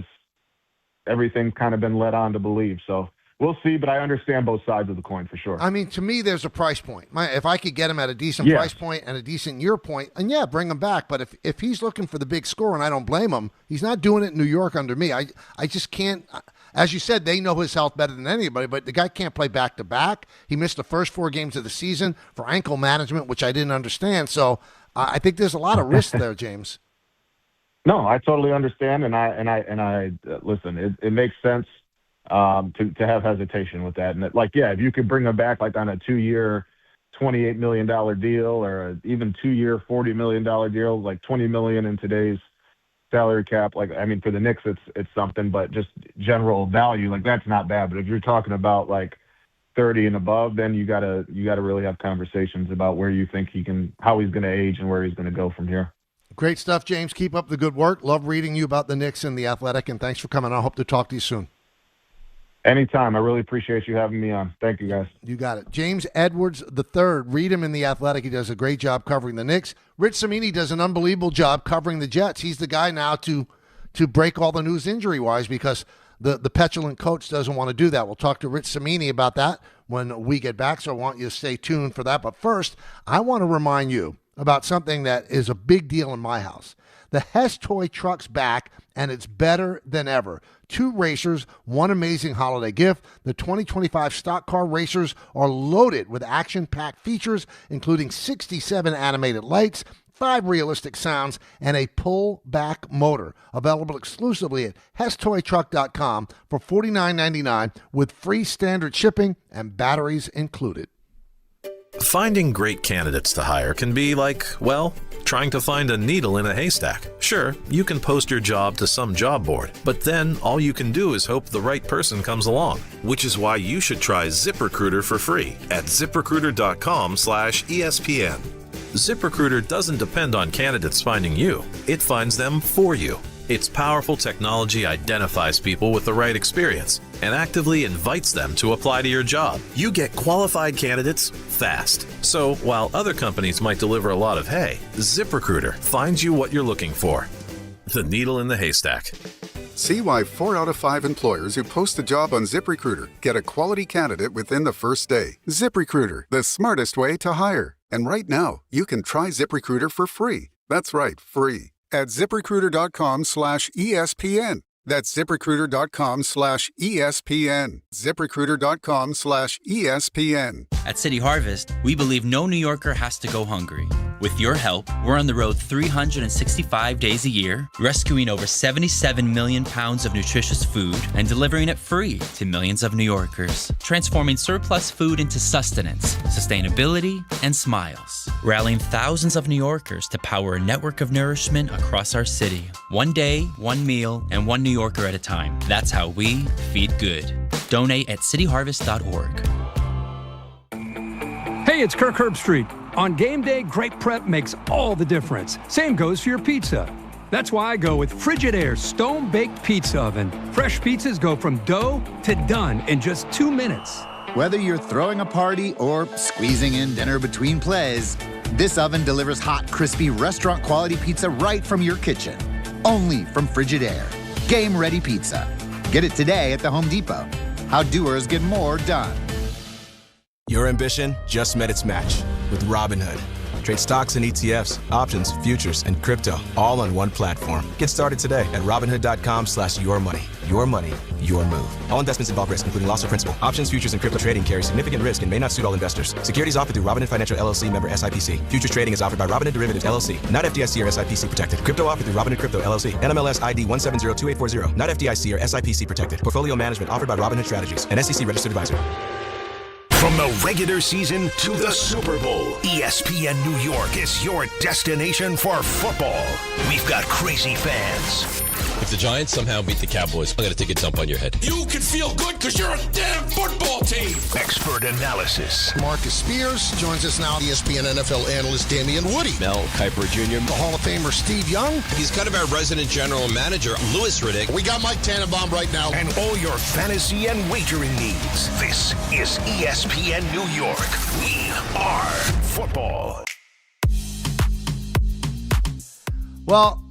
everything's kind of been led on to believe. So we'll see, but I understand both sides of the coin for sure. I mean, to me, there's a price point. If I could get him at a decent price point and a decent year point, and bring him back. But if he's looking for the big score, and I don't blame him, he's not doing it in New York under me. I just can't. As you said, they know his health better than anybody, but the guy can't play back-to-back. He missed the first 4 games of the season for ankle management, which I didn't understand. So I think there's a lot of risk there, James. No, I totally understand, and I listen. It makes sense to have hesitation with that, and if you could bring him back like on a 2-year, $28 million deal, or even 2-year, $40 million deal, like $20 million in today's salary cap. Like, I mean, for the Knicks, it's something, but just general value, like that's not bad. But if you're talking about like 30 and above, then you gotta really have conversations about where you think how he's going to age and where he's going to go from here. Great stuff, James. Keep up the good work. Love reading you about the Knicks and the Athletic, and thanks for coming. I hope to talk to you soon. Anytime. I really appreciate you having me on. Thank you, guys. You got it. James Edwards III. Read him in The Athletic. He does a great job covering the Knicks. Rich Cimini does an unbelievable job covering the Jets. He's the guy now to break all the news injury-wise because the petulant coach doesn't want to do that. We'll talk to Rich Cimini about that when we get back, so I want you to stay tuned for that. But first, I want to remind you about something that is a big deal in my house. The Hess toy truck's back, and it's better than ever. 2 racers, 1 amazing holiday gift. The 2025 stock car racers are loaded with action-packed features, including 67 animated lights, 5 realistic sounds, and a pull-back motor. Available exclusively at HessToyTruck.com for $49.99 with free standard shipping and batteries included. Finding great candidates to hire can be like, well, trying to find a needle in a haystack. Sure, you can post your job to some job board, but then all you can do is hope the right person comes along, which is why you should try ZipRecruiter for free at ZipRecruiter.com/ESPN. ZipRecruiter doesn't depend on candidates finding you. It finds them for you. Its powerful technology identifies people with the right experience and actively invites them to apply to your job. You get qualified candidates fast. So while other companies might deliver a lot of hay, ZipRecruiter finds you what you're looking for. The needle in the haystack. See why 4 out of 5 employers who post a job on ZipRecruiter get a quality candidate within the first day. ZipRecruiter, the smartest way to hire. And right now, you can try ZipRecruiter for free. That's right, free. At ZipRecruiter.com/ESPN. That's ZipRecruiter.com/ESPN. ZipRecruiter.com/ESPN. At City Harvest, we believe no New Yorker has to go hungry. With your help, we're on the road 365 days a year, rescuing over 77 million pounds of nutritious food and delivering it free to millions of New Yorkers, transforming surplus food into sustenance, sustainability, and smiles, rallying thousands of New Yorkers to power a network of nourishment across our city. One day, one meal, and one New Yorker at a time. That's how we feed good. Donate at cityharvest.org. Hey, it's Kirk Herbstreit. On game day, great prep makes all the difference. Same goes for your pizza. That's why I go with Frigidaire Stone-Baked Pizza Oven. Fresh pizzas go from dough to done in just 2 minutes. Whether you're throwing a party or squeezing in dinner between plays, this oven delivers hot, crispy, restaurant-quality pizza right from your kitchen. Only from Frigidaire. Game-ready pizza. Get it today at the Home Depot. How doers get more done. Your ambition just met its match with Robinhood. Trade stocks and ETFs, options, futures, and crypto all on one platform. Get started today at Robinhood.com/yourmoney. Your money, your move. All investments involve risk, including loss of principal. Options, futures, and crypto trading carry significant risk and may not suit all investors. Securities offered through Robinhood Financial LLC, member SIPC. Futures trading is offered by Robinhood Derivatives LLC, not FDIC or SIPC protected. Crypto offered through Robinhood Crypto LLC, NMLS ID 1702840, not FDIC or SIPC protected. Portfolio management offered by Robinhood Strategies, an SEC registered advisor. From the regular season to the Super Bowl, ESPN New York is your destination for football. We've got crazy fans, if the Giants somehow beat the Cowboys, I'm going to take a dump on your head. You can feel good because you're a damn football team. Expert analysis. Marcus Spears joins us now. ESPN NFL analyst Damian Woody. Mel Kiper Jr. The Hall of Famer Steve Young. He's kind of our resident general manager, Louis Riddick. We got Mike Tannenbaum right now. And all your fantasy and wagering needs. This is ESPN New York. We are football. Well,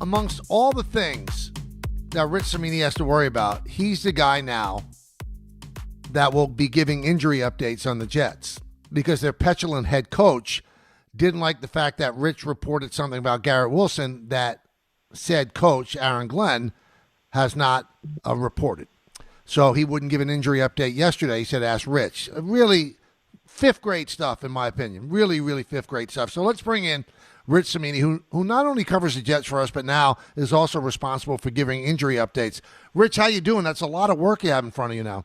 amongst all the things that Rich Cimini has to worry about, he's the guy now that will be giving injury updates on the Jets because their petulant head coach didn't like the fact that Rich reported something about Garrett Wilson that said coach Aaron Glenn has not reported. So he wouldn't give an injury update yesterday. He said, ask Rich. Really fifth grade stuff, in my opinion. Really, really fifth grade stuff. So let's bring in Rich Cimini, who not only covers the Jets for us, but now is also responsible for giving injury updates. Rich, how you doing? That's a lot of work you have in front of you now.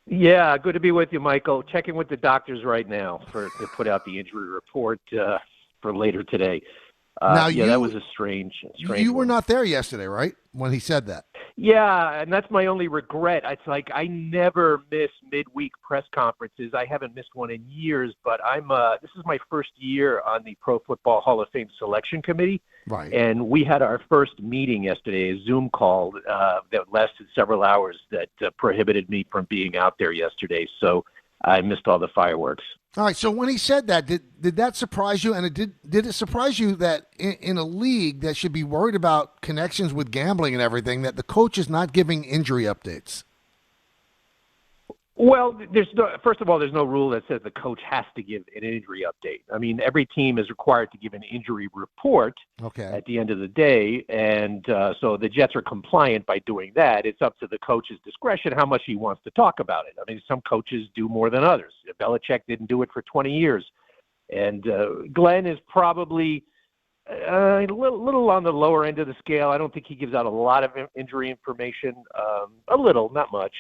Yeah, good to be with you, Michael. Checking with the doctors right now to put out the injury report for later today. That was a strange You were not there yesterday, right, when he said that? Yeah, and that's my only regret. It's like I never miss midweek press conferences. I haven't missed one in years, but this is my first year on the Pro Football Hall of Fame selection committee. Right. And we had our first meeting yesterday, a Zoom call that lasted several hours that prohibited me from being out there yesterday. So I missed all the fireworks. All right, so when he said that, did that surprise you? And did it surprise you that in a league that should be worried about connections with gambling and everything, that the coach is not giving injury updates? Well, first of all, there's no rule that says the coach has to give an injury update. I mean, every team is required to give an injury report at the end of the day, and so the Jets are compliant by doing that. It's up to the coach's discretion how much he wants to talk about it. I mean, some coaches do more than others. Belichick didn't do it for 20 years, and Glenn is probably a little on the lower end of the scale. I don't think he gives out a lot of injury information, a little, not much.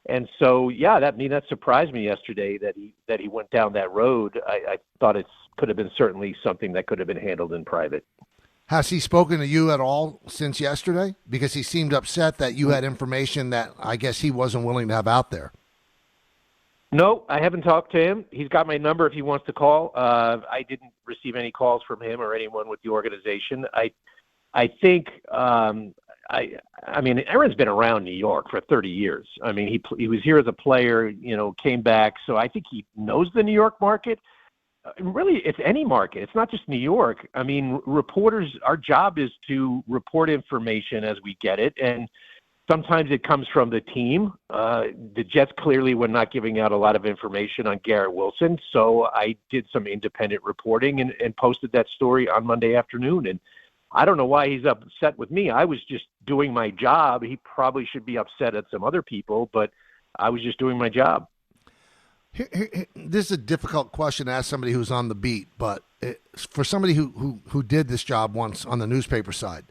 And so, that surprised me yesterday that he went down that road. I thought it could have been certainly something that could have been handled in private. Has he spoken to you at all since yesterday? Because he seemed upset that you had information that I guess he wasn't willing to have out there. No, I haven't talked to him. He's got my number if he wants to call. I didn't receive any calls from him or anyone with the organization. I think. I mean, Aaron's been around New York for 30 years. I mean, he was here as a player, came back. So I think he knows the New York market. Really, it's any market. It's not just New York. I mean, reporters, our job is to report information as we get it. And sometimes it comes from the team. The Jets clearly were not giving out a lot of information on Garrett Wilson. So I did some independent reporting and posted that story on Monday afternoon. And I don't know why he's upset with me. I was just doing my job. He probably should be upset at some other people, but I was just doing my job. This is a difficult question to ask somebody who's on the beat, but for somebody who did this job once on the newspaper side,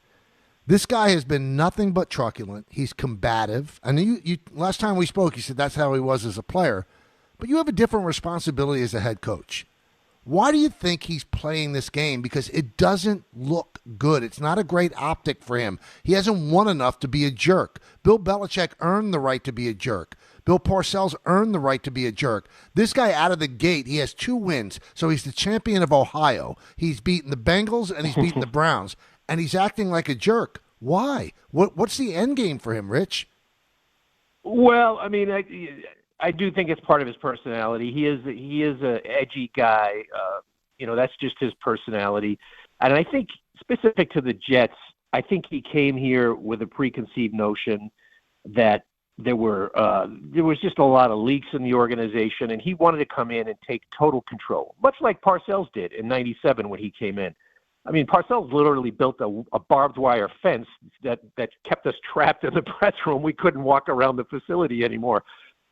this guy has been nothing but truculent. He's combative. And you last time we spoke, you said that's how he was as a player, but you have a different responsibility as a head coach. Why do you think he's playing this game? Because it doesn't look good. It's not a great optic for him. He hasn't won enough to be a jerk. Bill Belichick earned the right to be a jerk. Bill Parcells earned the right to be a jerk. This guy out of the gate, he has 2 wins, so he's the champion of Ohio. He's beaten the Bengals and he's beaten the Browns, and he's acting like a jerk. Why? What's the end game for him, Well, I mean, I do think it's part of his personality. He is a edgy guy. That's just his personality. And I think specific to the Jets, I think he came here with a preconceived notion that there was just a lot of leaks in the organization, and he wanted to come in and take total control, much like Parcells did in '97 when he came in. I mean, Parcells literally built a barbed wire fence that kept us trapped in the press room. We couldn't walk around the facility anymore.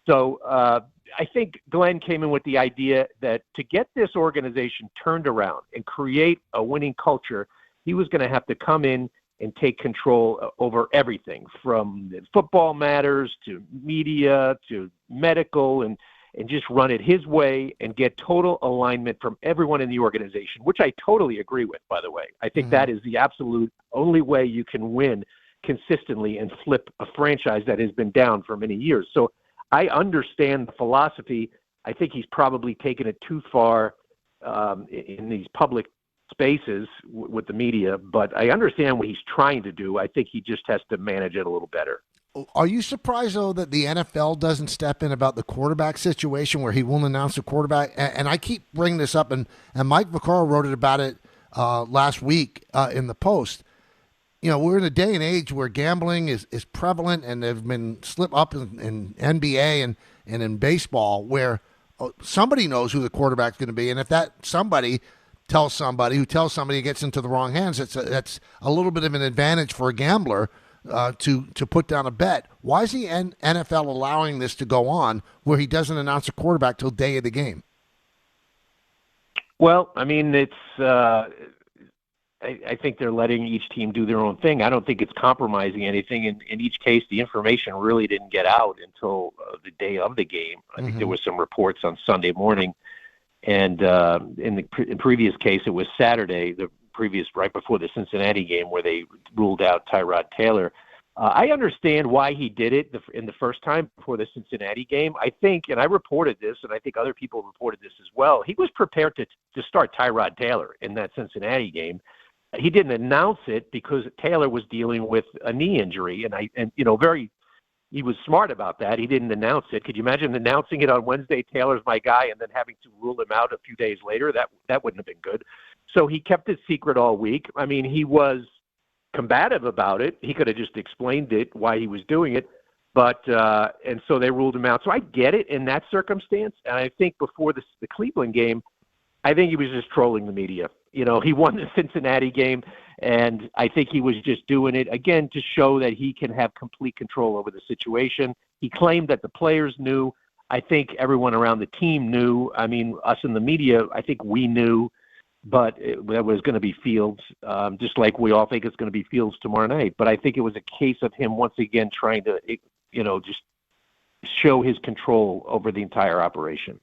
So I think Glenn came in with the idea that to get this organization turned around and create a winning culture, he was going to have to come in and take control over everything from football matters to media to medical and just run it his way and get total alignment from everyone in the organization, which I totally agree with, by the way. I think that is the absolute only way you can win consistently and flip a franchise that has been down for many years. So I understand the philosophy. I think he's probably taken it too far in these public spaces with the media, but I understand what he's trying to do. I think he just has to manage it a little better. Are you surprised, though, that the NFL doesn't step in about the quarterback situation where he won't announce a quarterback? And I keep bringing this up, and Mike Kafka wrote about it last week in the Post. You know, we're in a day and age where gambling is prevalent, and there have been slip-up in NBA and in baseball where somebody knows who the quarterback's going to be, and if that somebody tells somebody who tells somebody it gets into the wrong hands, that's a little bit of an advantage for a gambler to put down a bet. Why is the NFL allowing this to go on where he doesn't announce a quarterback till day of the game? Well, I mean, it's I think they're letting each team do their own thing. I don't think it's compromising anything. In each case, the information really didn't get out until the day of the game. I think there was some reports on Sunday morning. And in the previous case, it was Saturday, right before the Cincinnati game, where they ruled out Tyrod Taylor. I understand why he did it in the first time before the Cincinnati game. I think, and I reported this, and I think other people reported this as well, he was prepared to start Tyrod Taylor in that Cincinnati game. He didn't announce it because Taylor was dealing with a knee injury, he was smart about that. He didn't announce it. Could you imagine announcing it on Wednesday, Taylor's my guy, and then having to rule him out a few days later? That wouldn't have been good. So he kept it secret all week. I mean, he was combative about it. He could have just explained it, why he was doing it. But and so they ruled him out. So I get it in that circumstance. And I think before the Cleveland game, I think he was just trolling the media. You know, he won the Cincinnati game, and I think he was just doing it, again, to show that he can have complete control over the situation. He claimed that the players knew. I think everyone around the team knew. I mean, us in the media, I think we knew, but it was going to be Fields, just like we all think it's going to be Fields tomorrow night. But I think it was a case of him once again trying to, just show his control over the entire operation.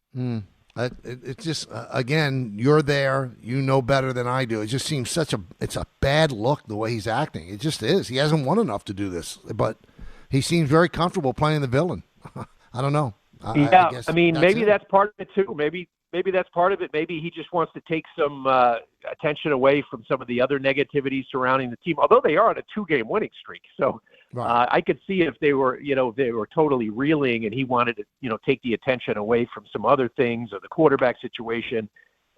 It's just, again, you're there. You know better than I do. It just seems it's a bad look the way he's acting. It just is. He hasn't won enough to do this, but he seems very comfortable playing the villain. I don't know. I mean, maybe that's part of it too. Maybe that's part of it. Maybe he just wants to take some attention away from some of the other negativity surrounding the team, although they are on a 2-game winning streak. So I could see if they were totally reeling and he wanted to, take the attention away from some other things or the quarterback situation.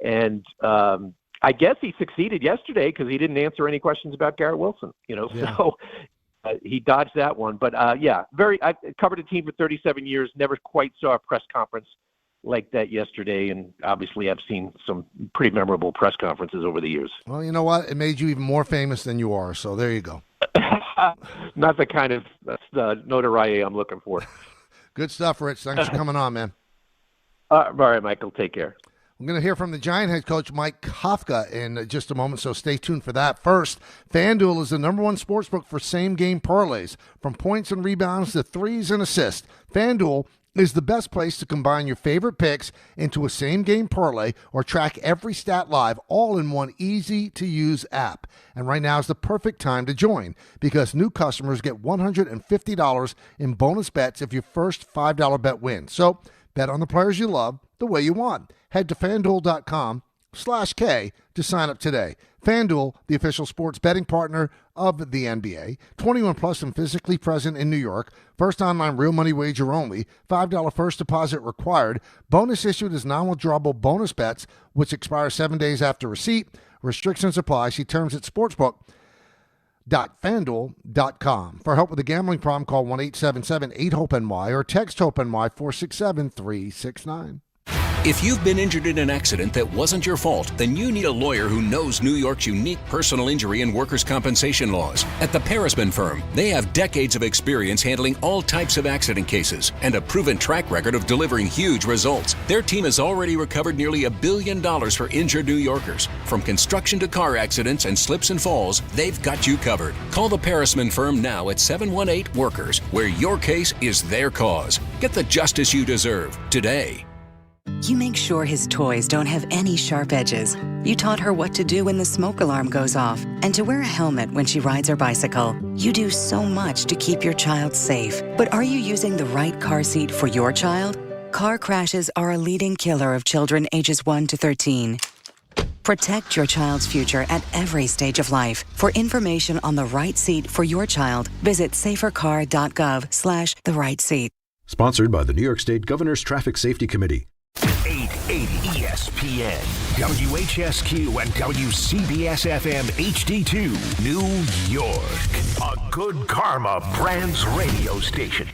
And I guess he succeeded yesterday because he didn't answer any questions about Garrett Wilson, so he dodged that one. But I covered a team for 37 years, never quite saw a press conference like that yesterday, and obviously I've seen some pretty memorable press conferences over the years. Well, you know what? It made you even more famous than you are, so there you go. Not the kind of notoriety I'm looking for. Good stuff, Rich. Thanks for coming on, man. All right, Michael. Take care. I'm going to hear from the Giant head coach, Mike Kafka, in just a moment, so stay tuned for that. First, FanDuel is the #1 sportsbook for same-game parlays. From points and rebounds to threes and assists, FanDuel is the best place to combine your favorite picks into a same-game parlay or track every stat live all in one easy-to-use app. And right now is the perfect time to join because new customers get $150 in bonus bets if your first $5 bet wins. So bet on the players you love the way you want. Head to FanDuel.com/K to sign up today. FanDuel, the official sports betting partner of the NBA. 21 plus and physically present in New York. First online real money wager only. $5 first deposit required. Bonus issued as non-withdrawable bonus bets, which expire 7 days after receipt. Restrictions apply. See terms at sportsbook.fanduel.com. For help with a gambling problem, call 1-877-8-HOPE-NY or text HOPE-NY 467-369. If you've been injured in an accident that wasn't your fault, then you need a lawyer who knows New York's unique personal injury and workers' compensation laws. At the Parisman Firm, they have decades of experience handling all types of accident cases and a proven track record of delivering huge results. Their team has already recovered nearly $1 billion for injured New Yorkers. From construction to car accidents and slips and falls, they've got you covered. Call the Parisman Firm now at 718-WORKERS, where your case is their cause. Get the justice you deserve today. You make sure his toys don't have any sharp edges. You taught her what to do when the smoke alarm goes off and to wear a helmet when she rides her bicycle. You do so much to keep your child safe. But are you using the right car seat for your child? Car crashes are a leading killer of children ages 1 to 13. Protect your child's future at every stage of life. For information on the right seat for your child, visit safercar.gov/the right seat. Sponsored by the New York State Governor's Traffic Safety Committee. 880 ESPN, WHSQ, and WCBS-FM HD2, New York. A Good Karma Brands radio station.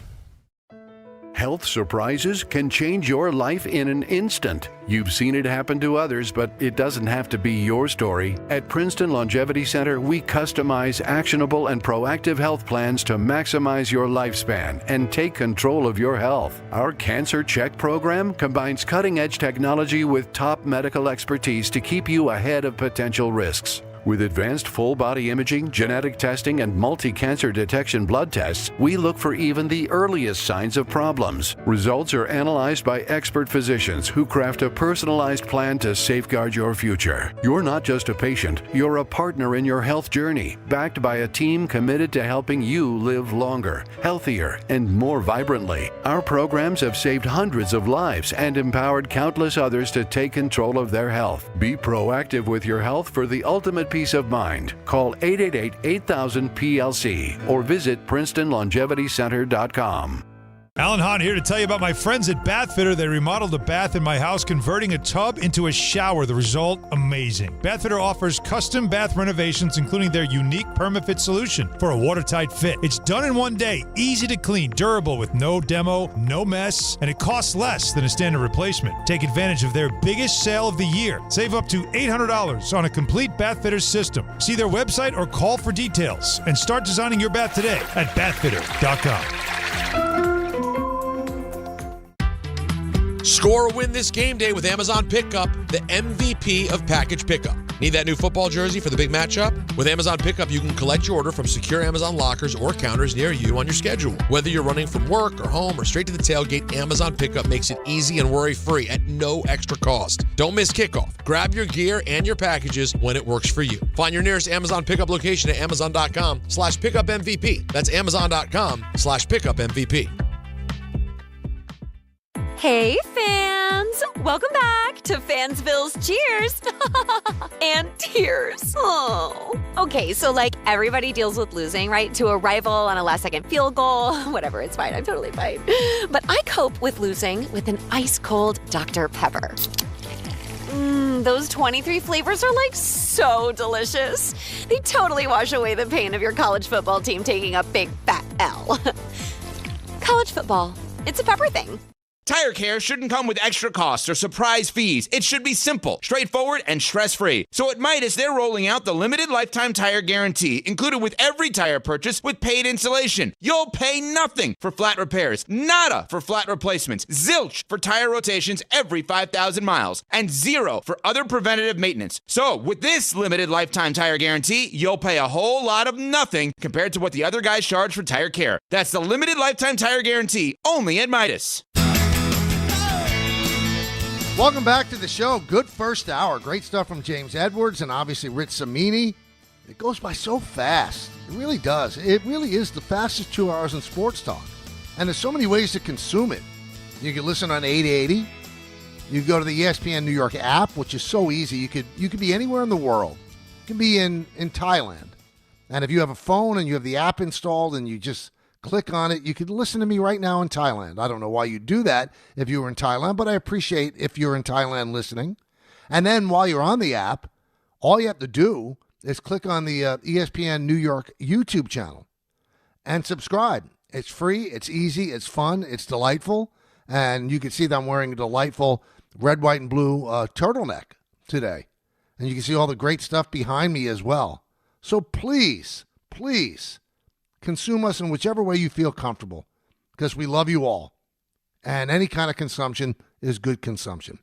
Health surprises can change your life in an instant. You've seen it happen to others, but it doesn't have to be your story. At Princeton Longevity Center, we customize actionable and proactive health plans to maximize your lifespan and take control of your health. Our Cancer Check program combines cutting-edge technology with top medical expertise to keep you ahead of potential risks. With advanced full-body imaging, genetic testing, and multi-cancer detection blood tests, we look for even the earliest signs of problems. Results are analyzed by expert physicians who craft a personalized plan to safeguard your future. You're not just a patient, you're a partner in your health journey, backed by a team committed to helping you live longer, healthier, and more vibrantly. Our programs have saved hundreds of lives and empowered countless others to take control of their health. Be proactive with your health for the ultimate peace of mind. Call 888-8000-PLC or visit PrincetonLongevityCenter.com. Alan Hahn here to tell you about my friends at Bathfitter. They remodeled a bath in my house, converting a tub into a shower. The result, amazing. Bathfitter offers custom bath renovations, including their unique PermaFit solution for a watertight fit. It's done in one day, easy to clean, durable with no demo, no mess, and it costs less than a standard replacement. Take advantage of their biggest sale of the year. Save up to $800 on a complete Bathfitter system. See their website or call for details and start designing your bath today at bathfitter.com. Score a win this game day with Amazon Pickup, the MVP of package pickup. Need that new football jersey for the big matchup? With Amazon Pickup, you can collect your order from secure Amazon lockers or counters near you on your schedule. Whether you're running from work or home or straight to the tailgate, Amazon Pickup makes it easy and worry-free at no extra cost. Don't miss kickoff. Grab your gear and your packages when it works for you. Find your nearest Amazon Pickup location at amazon.com/pickupmvp. That's amazon.com/pickupmvp. Hey, fans! Welcome back to Fansville's Cheers and Tears. Oh. Okay, so like everybody deals with losing, right? To a rival on a last-second field goal. Whatever, it's fine. I'm totally fine. But I cope with losing with an ice-cold Dr. Pepper. Those 23 flavors are like so delicious. They totally wash away the pain of your college football team taking a big fat L. College football, it's a pepper thing. Tire care shouldn't come with extra costs or surprise fees. It should be simple, straightforward, and stress-free. So at Midas, they're rolling out the limited lifetime tire guarantee, included with every tire purchase with paid installation. You'll pay nothing for flat repairs, nada for flat replacements, zilch for tire rotations every 5,000 miles, and zero for other preventative maintenance. So with this limited lifetime tire guarantee, you'll pay a whole lot of nothing compared to what the other guys charge for tire care. That's the limited lifetime tire guarantee, only at Midas. Welcome back to the show. Good first hour. Great stuff from James Edwards and obviously Rich Cimini. It goes by so fast. It really does. It really is the fastest 2 hours in sports talk. And there's so many ways to consume it. You can listen on 880. You can go to the ESPN New York app, which is so easy. You could be anywhere in the world. You can be in Thailand. And if you have a phone and you have the app installed and you just click on it, you could listen to me right now in Thailand. I don't know why you'd do that if you were in Thailand, but I appreciate if you're in Thailand listening. And then while you're on the app, all you have to do is click on the ESPN New York YouTube channel and subscribe. It's free, it's easy, it's fun, it's delightful. And you can see that I'm wearing a delightful red, white, and blue turtleneck today. And you can see all the great stuff behind me as well. So please, please, consume us in whichever way you feel comfortable, because we love you all. And any kind of consumption is good consumption.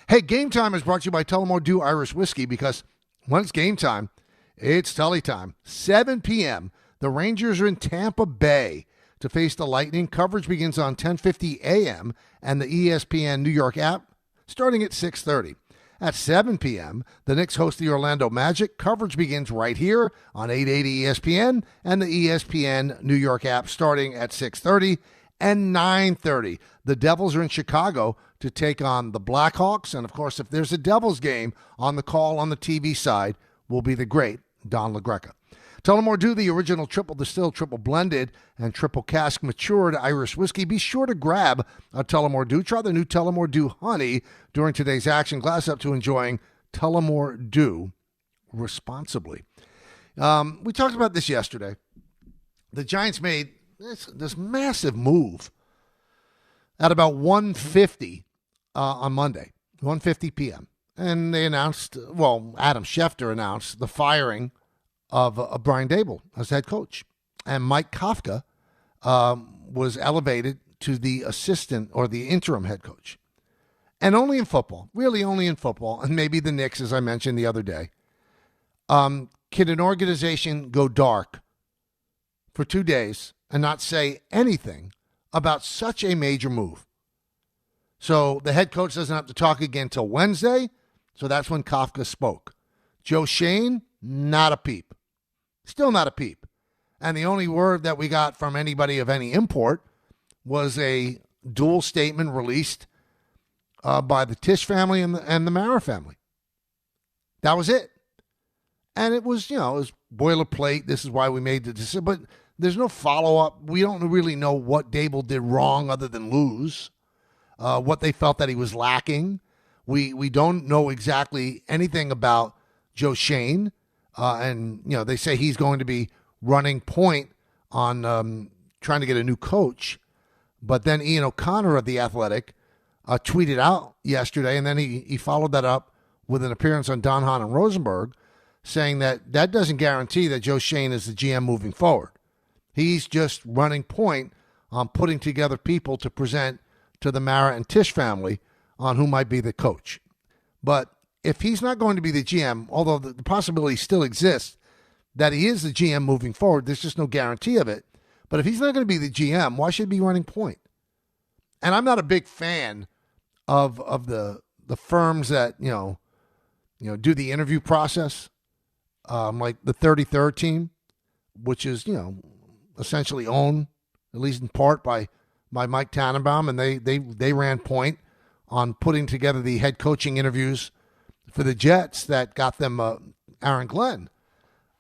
Hey, Game Time is brought to you by Tullamore Dew Irish Whiskey, because when it's game time, it's Tully time. 7 p.m., the Rangers are in Tampa Bay to face the Lightning. Coverage begins on 10:50 a.m., and the ESPN New York app starting at 6:30. At 7 p.m., the Knicks host the Orlando Magic. Coverage begins right here on 880 ESPN and the ESPN New York app starting at 6:30 and 9:30. The Devils are in Chicago to take on the Blackhawks. And, of course, if there's a Devils game on the call on the TV side, will be the great Don LaGreca. Tullamore Dew, the original triple distilled, triple blended, and triple cask matured Irish whiskey. Be sure to grab a Tullamore Dew. Try the new Tullamore Dew Honey during today's action. Glass up to enjoying Tullamore Dew responsibly. We talked about this yesterday. The Giants made this massive move at about 1:50 on Monday, 1:50 p.m. And they announced, Adam Schefter announced the firing of Brian Daboll as head coach. And Mike Kafka was elevated to the assistant or the interim head coach. And only in football, really only in football, and maybe the Knicks, as I mentioned the other day, can an organization go dark for 2 days and not say anything about such a major move. So the head coach doesn't have to talk again till Wednesday, so that's when Kafka spoke. Joe Schoen, not a peep. Still not a peep. And the only word that we got from anybody of any import was a dual statement released by the Tisch family and the Mara family. That was it. And it was, it was boilerplate. This is why we made the decision. But there's no follow-up. We don't really know what Daboll did wrong other than lose, what they felt that he was lacking. We don't know exactly anything about Joe Schoen. And, they say he's going to be running point on trying to get a new coach. But then Ian O'Connor of The Athletic tweeted out yesterday, and then he followed that up with an appearance on Don Hahn and Rosenberg, saying that doesn't guarantee that Joe Schoen is the GM moving forward. He's just running point on putting together people to present to the Mara and Tisch family on who might be the coach. But if he's not going to be the GM, although the possibility still exists that he is the GM moving forward, there's just no guarantee of it. But if he's not going to be the GM, why should he be running point? And I'm not a big fan of the firms that do the interview process, like the 33rd team, which is essentially owned at least in part by Mike Tannenbaum, and they ran point on putting together the head coaching interviews for the Jets that got them Aaron Glenn.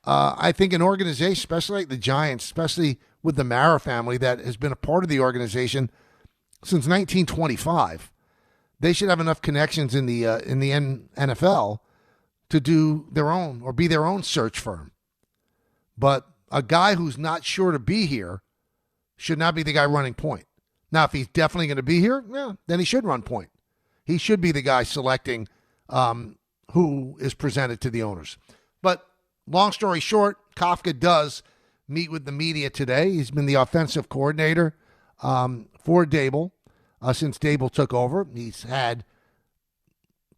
I think an organization, especially like the Giants, especially with the Mara family that has been a part of the organization since 1925, they should have enough connections in the NFL to do their own or be their own search firm. But a guy who's not sure to be here should not be the guy running point. Now, if he's definitely going to be here, then he should run point. He should be the guy selecting who is presented to the owners. But long story short, Kafka does meet with the media today. He's been the offensive coordinator for Daboll since Daboll took over. He's had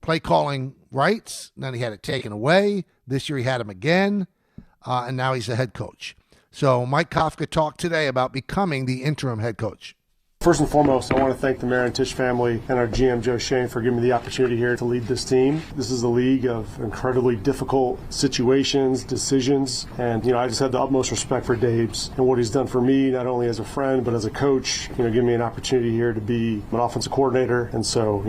play calling rights, then he had it taken away. This year he had him again, and now he's the head coach. So Mike Kafka talked today about becoming the interim head coach. First and foremost, I want to thank the Mara and Tisch family and our GM, Joe Schoen, for giving me the opportunity here to lead this team. This is a league of incredibly difficult situations, decisions, and, I just have the utmost respect for Dabes and what he's done for me, not only as a friend, but as a coach, giving me an opportunity here to be an offensive coordinator. And so,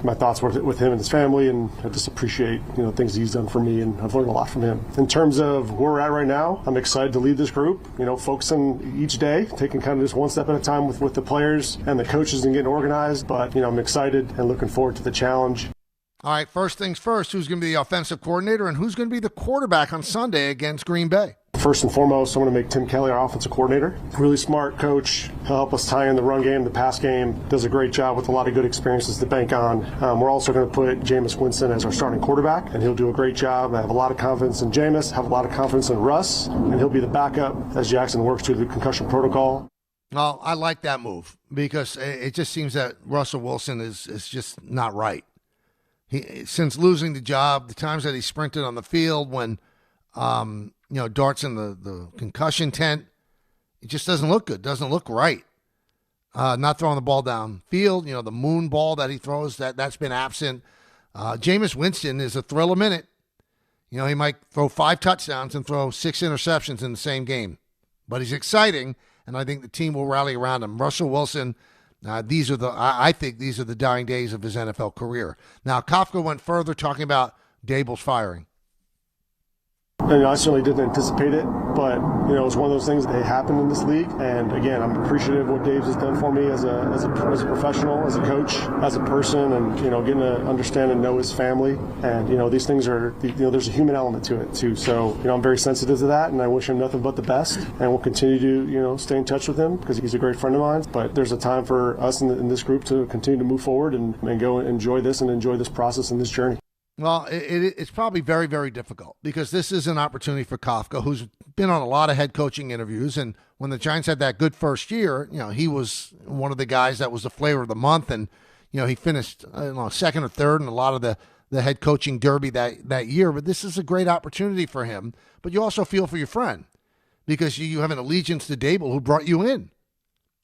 my thoughts were with him and his family, and I just appreciate, things he's done for me, and I've learned a lot from him. In terms of where we're at right now, I'm excited to lead this group, focusing each day, taking kind of just one step at a time with the players and the coaches and getting organized, but I'm excited and looking forward to the challenge. All right, first things first, who's going to be the offensive coordinator and who's going to be the quarterback on Sunday against Green Bay? First and foremost, I want to make Tim Kelly our offensive coordinator. Really smart coach. He'll help us tie in the run game, the pass game. Does a great job with a lot of good experiences to bank on. We're also going to put Jameis Winston as our starting quarterback, and he'll do a great job. I have a lot of confidence in Jameis, have a lot of confidence in Russ, and he'll be the backup as Jackson works through the concussion protocol. Well, I like that move because it just seems that Russell Wilson is just not right. Since losing the job, the times that he sprinted on the field when, darts in the concussion tent, it just doesn't look good, doesn't look right. not throwing the ball downfield. The moon ball that he throws, that's been absent. Jameis Winston is a thrill a minute. He might throw 5 touchdowns and throw 6 interceptions in the same game. But he's exciting, and I think the team will rally around him. Russell Wilson, I think these are the dying days of his NFL career. Now, Kafka went further talking about Daboll's firing. I certainly didn't anticipate it, but it was one of those things that happened in this league. And again, I'm appreciative of what Dave has done for me as a professional, as a coach, as a person, and getting to understand and know his family. And these things are there's a human element to it too. So I'm very sensitive to that, and I wish him nothing but the best. And we'll continue to stay in touch with him because he's a great friend of mine. But there's a time for us in this group to continue to move forward and go enjoy this process and this journey. Well, it's probably very, very difficult because this is an opportunity for Kafka, who's been on a lot of head coaching interviews. And when the Giants had that good first year, he was one of the guys that was the flavor of the month. And, he finished second or third in a lot of the head coaching derby that year. But this is a great opportunity for him. But you also feel for your friend because you have an allegiance to Daboll, who brought you in.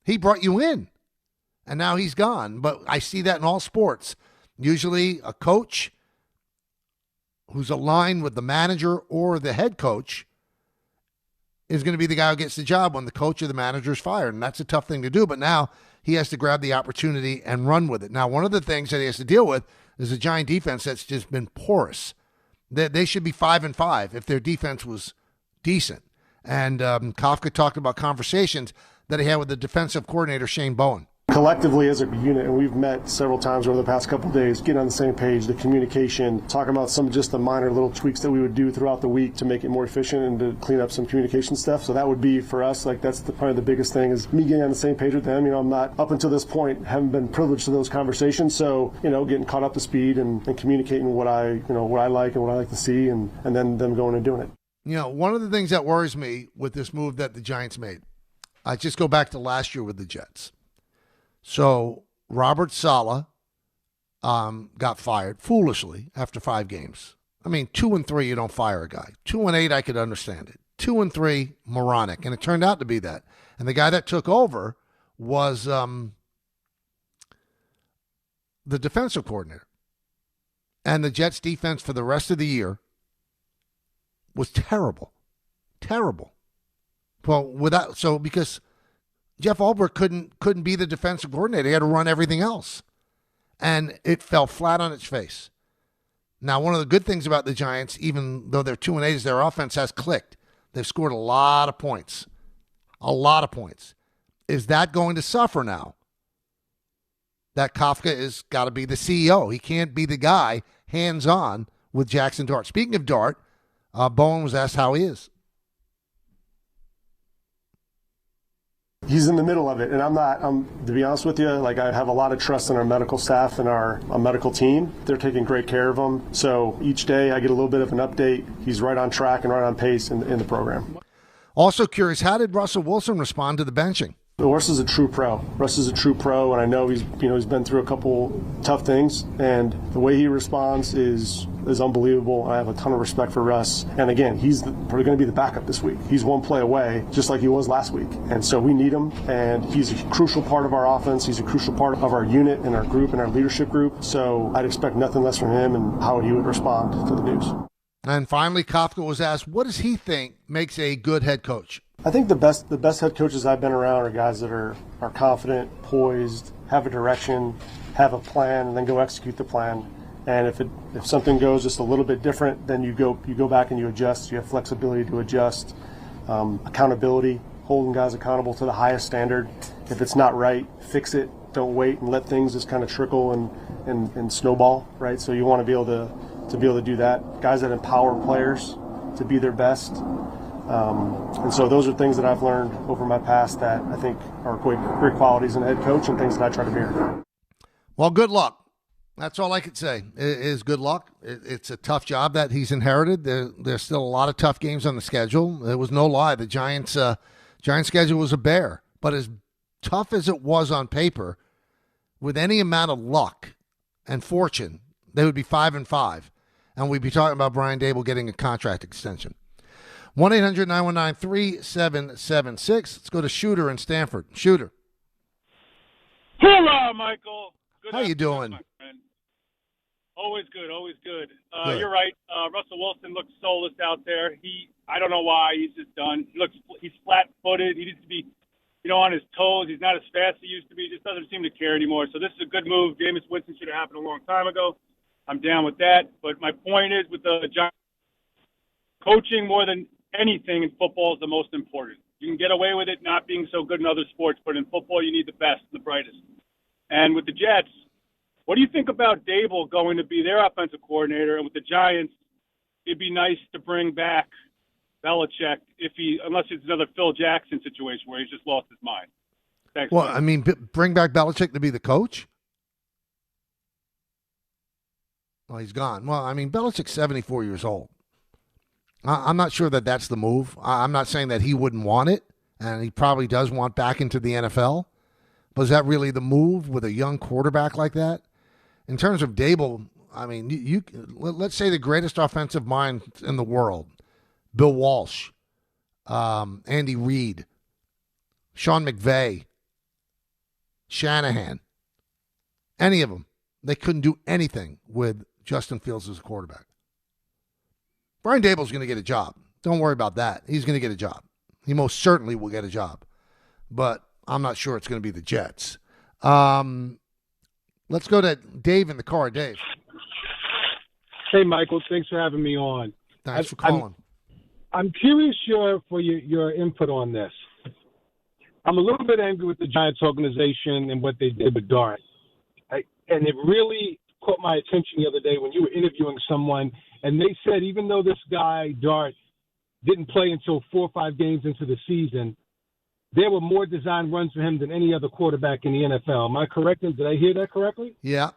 He brought you in. And now he's gone. But I see that in all sports. Usually a coach who's aligned with the manager or the head coach is going to be the guy who gets the job when the coach or the manager is fired. And that's a tough thing to do. But now he has to grab the opportunity and run with it. Now, one of the things that he has to deal with is a Giant defense that's just been porous. They should be 5-5 if their defense was decent. And Kafka talked about conversations that he had with the defensive coordinator, Shane Bowen. Collectively as a unit, and we've met several times over the past couple of days, get on the same page, the communication, talking about some of just the minor little tweaks that we would do throughout the week to make it more efficient and to clean up some communication stuff. So that would be for us, that's probably the biggest thing is me getting on the same page with them. I'm not, up until this point, haven't been privileged to those conversations. So, getting caught up to speed and communicating what I like and what I like to see and then them going and doing it. One of the things that worries me with this move that the Giants made, I just go back to last year with the Jets. So Robert Saleh got fired foolishly after 5 games. 2-3, you don't fire a guy. 2-8, I could understand it. 2-3, moronic, and it turned out to be that. And the guy that took over was the defensive coordinator. And the Jets' defense for the rest of the year was terrible, terrible. Well, because Jeff Ulbrich couldn't be the defensive coordinator. He had to run everything else. And it fell flat on its face. Now, one of the good things about the Giants, even though they're 2-8, is their offense has clicked. They've scored a lot of points. A lot of points. Is that going to suffer now? That Kafka has got to be the CEO. He can't be the guy hands-on with Jackson Dart. Speaking of Dart, Bowen was asked how he is. He's in the middle of it, and to be honest with you, I have a lot of trust in our medical staff and our medical team. They're taking great care of him. So each day I get a little bit of an update. He's right on track and right on pace in the program. Also curious, how did Russell Wilson respond to the benching? Russ is a true pro. Russ is a true pro, and I know he's been through a couple tough things, and the way he responds is unbelievable. I have a ton of respect for Russ. And again, he's probably going to be the backup this week. He's one play away, just like he was last week. And so we need him, and he's a crucial part of our offense. He's a crucial part of our unit and our group and our leadership group. So I'd expect nothing less from him and how he would respond to the news. And finally, Kafka was asked, what does he think makes a good head coach? I think the best head coaches I've been around are guys that are confident, poised, have a direction, have a plan, and then go execute the plan. And if something goes just a little bit different, then you go back and you adjust. You have flexibility to adjust, accountability, holding guys accountable to the highest standard. If it's not right, fix it. Don't wait and let things just kind of trickle and snowball. Right. So you want to be able to do that. Guys that empower players to be their best. And so those are things that I've learned over my past that I think are great qualities in a head coach and things that I try to mirror. Well, good luck. That's all I could say is good luck. It's a tough job that he's inherited. There's still a lot of tough games on the schedule. It was no lie. The Giants' schedule was a bear. But as tough as it was on paper, with any amount of luck and fortune, they would be 5-5. And we'd be talking about Brian Daboll getting a contract extension. 1-800-919-3776. Let's go to Shooter in Stanford. Shooter. Hola, Michael. Good How you doing? my friend. Always good, always good. Good. You're right. Russell Wilson looks soulless out there. I don't know why. He's just done. He's flat-footed. He needs to be, on his toes. He's not as fast as he used to be. He just doesn't seem to care anymore. So this is a good move. Jameis Winston should have happened a long time ago. I'm down with that. But my point is, with the Giants, coaching more than anything in football is the most important. You can get away with it not being so good in other sports, but in football you need the best and the brightest. And with the Jets, what do you think about Daboll going to be their offensive coordinator? And with the Giants, it'd be nice to bring back Belichick unless it's another Phil Jackson situation where he's just lost his mind. Thanks. Well, man. I mean, bring back Belichick to be the coach? Well, he's gone. Well, I mean, Belichick's 74 years old. I'm not sure that that's the move. I'm not saying that he wouldn't want it, and he probably does want back into the NFL. But is that really the move with a young quarterback like that? In terms of Daboll, I mean, let's say the greatest offensive mind in the world, Bill Walsh, Andy Reid, Sean McVay, Shanahan, any of them, they couldn't do anything with Justin Fields as a quarterback. Brian Daboll's going to get a job. Don't worry about that. He's going to get a job. He most certainly will get a job. But I'm not sure it's going to be the Jets. Let's go to Dave in the car. Dave. Hey, Michael. Thanks for having me on. Thanks for calling. I'm curious for your input on this. I'm a little bit angry with the Giants organization and what they did with Dart. And it really caught my attention the other day when you were interviewing someone, and they said even though this guy, Dart, didn't play until 4 or 5 games into the season, there were more design runs for him than any other quarterback in the NFL. Am I correct? Did I hear that correctly? Yeah.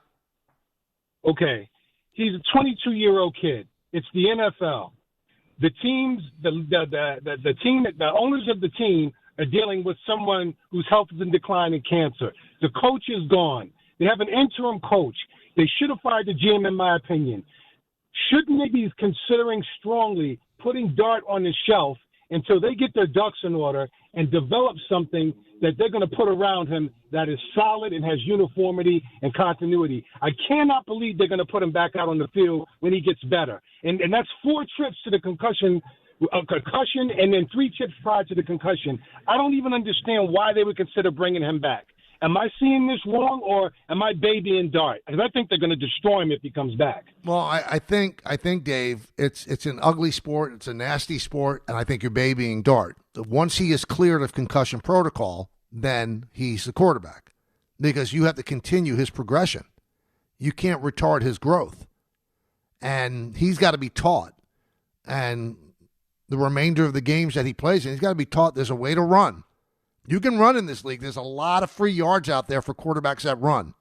Okay. He's a 22-year-old kid. It's the NFL. The teams, the owners of the team are dealing with someone whose health is in decline and cancer. The coach is gone. They have an interim coach. They should have fired the GM, in my opinion. Shouldn't they be considering strongly putting Dart on the shelf until they get their ducks in order and develop something that they're going to put around him that is solid and has uniformity and continuity? I cannot believe they're going to put him back out on the field when he gets better. And that's 4 trips to the concussion and then 3 trips prior to the concussion. I don't even understand why they would consider bringing him back. Am I seeing this wrong, or am I babying Dart? Because I think they're going to destroy him if he comes back. Well, I think Dave, it's an ugly sport, it's a nasty sport, and I think you're babying Dart. Once he is cleared of concussion protocol, then he's the quarterback, because you have to continue his progression. You can't retard his growth, and he's got to be taught. And the remainder of the games that he plays in, he's got to be taught there's a way to run. You can run in this league. There's a lot of free yards out there for quarterbacks that run.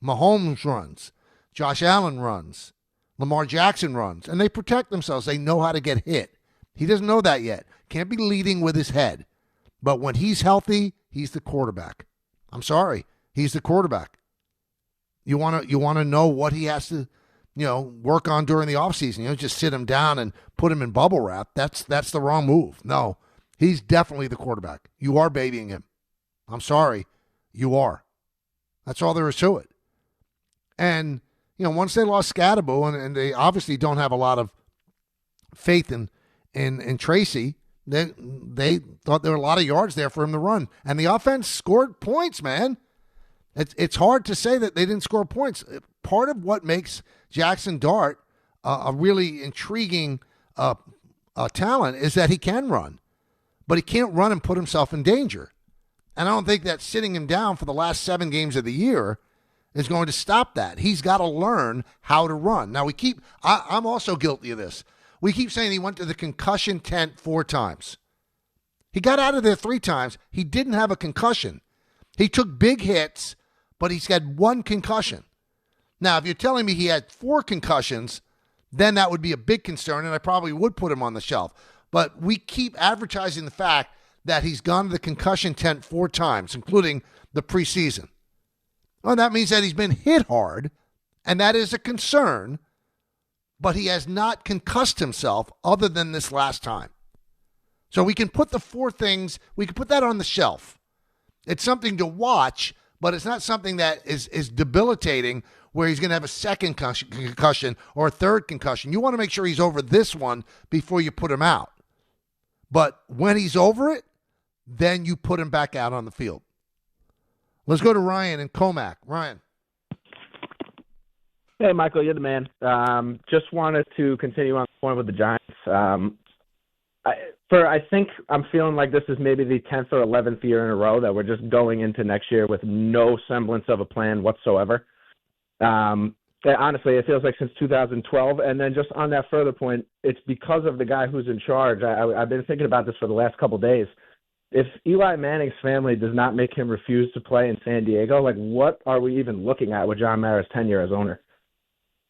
Mahomes runs. Josh Allen runs. Lamar Jackson runs. And they protect themselves. They know how to get hit. He doesn't know that yet. Can't be leading with his head. But when he's healthy, he's the quarterback. I'm sorry. He's the quarterback. You want to know what he has to, work on during the offseason. Just sit him down and put him in bubble wrap. That's the wrong move. No. He's definitely the quarterback. You are babying him. I'm sorry. You are. That's all there is to it. And, once they lost Scadaboo, and they obviously don't have a lot of faith in Tracy, they thought there were a lot of yards there for him to run. And the offense scored points, man. It's hard to say that they didn't score points. Part of what makes Jackson Dart a really intriguing talent is that he can run. But he can't run and put himself in danger. And I don't think that sitting him down for the last 7 games of the year is going to stop that. He's got to learn how to run. Now, I'm also guilty of this. We keep saying he went to the concussion tent 4 times. He got out of there 3 times. He didn't have a concussion. He took big hits, but he's had 1 concussion. Now, if you're telling me he had 4 concussions, then that would be a big concern, and I probably would put him on the shelf. But we keep advertising the fact that he's gone to the concussion tent 4 times, including the preseason. Well, that means that he's been hit hard, and that is a concern, but he has not concussed himself other than this last time. So we can put the 4 things, we can put that on the shelf. It's something to watch, but it's not something that is debilitating where he's going to have a second concussion or a third concussion. You want to make sure he's over this one before you put him out. But when he's over it, then you put him back out on the field. Let's go to Ryan in Comac. Ryan. Hey, Michael, you're the man. Just wanted to continue on the point with the Giants. I think I'm feeling like this is maybe the 10th or 11th year in a row that we're just going into next year with no semblance of a plan whatsoever. Honestly, it feels like since 2012. And then just on that further point, it's because of the guy who's in charge. I've been thinking about this for the last couple of days. If Eli Manning's family does not make him refuse to play in San Diego, like what are we even looking at with John Mara's tenure as owner?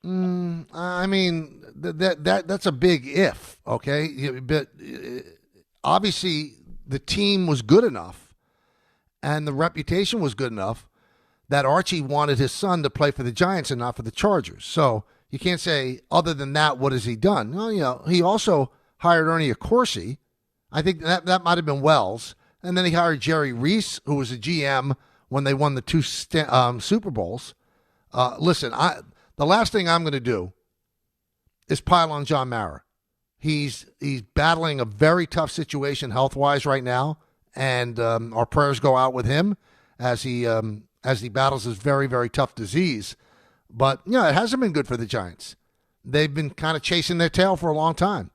I mean, that's a big if, okay? But obviously the team was good enough and the reputation was good enough that Archie wanted his son to play for the Giants and not for the Chargers. So you can't say, other than that, what has he done? Well, he also hired Ernie Accorsi. I think that might have been Wells. And then he hired Jerry Reese, who was a GM when they won the 2 Super Bowls. Listen, the last thing I'm going to do is pile on John Mara. He's battling a very tough situation health-wise right now, and our prayers go out with him as he battles this very, very tough disease. But, it hasn't been good for the Giants. They've been kind of chasing their tail for a long time.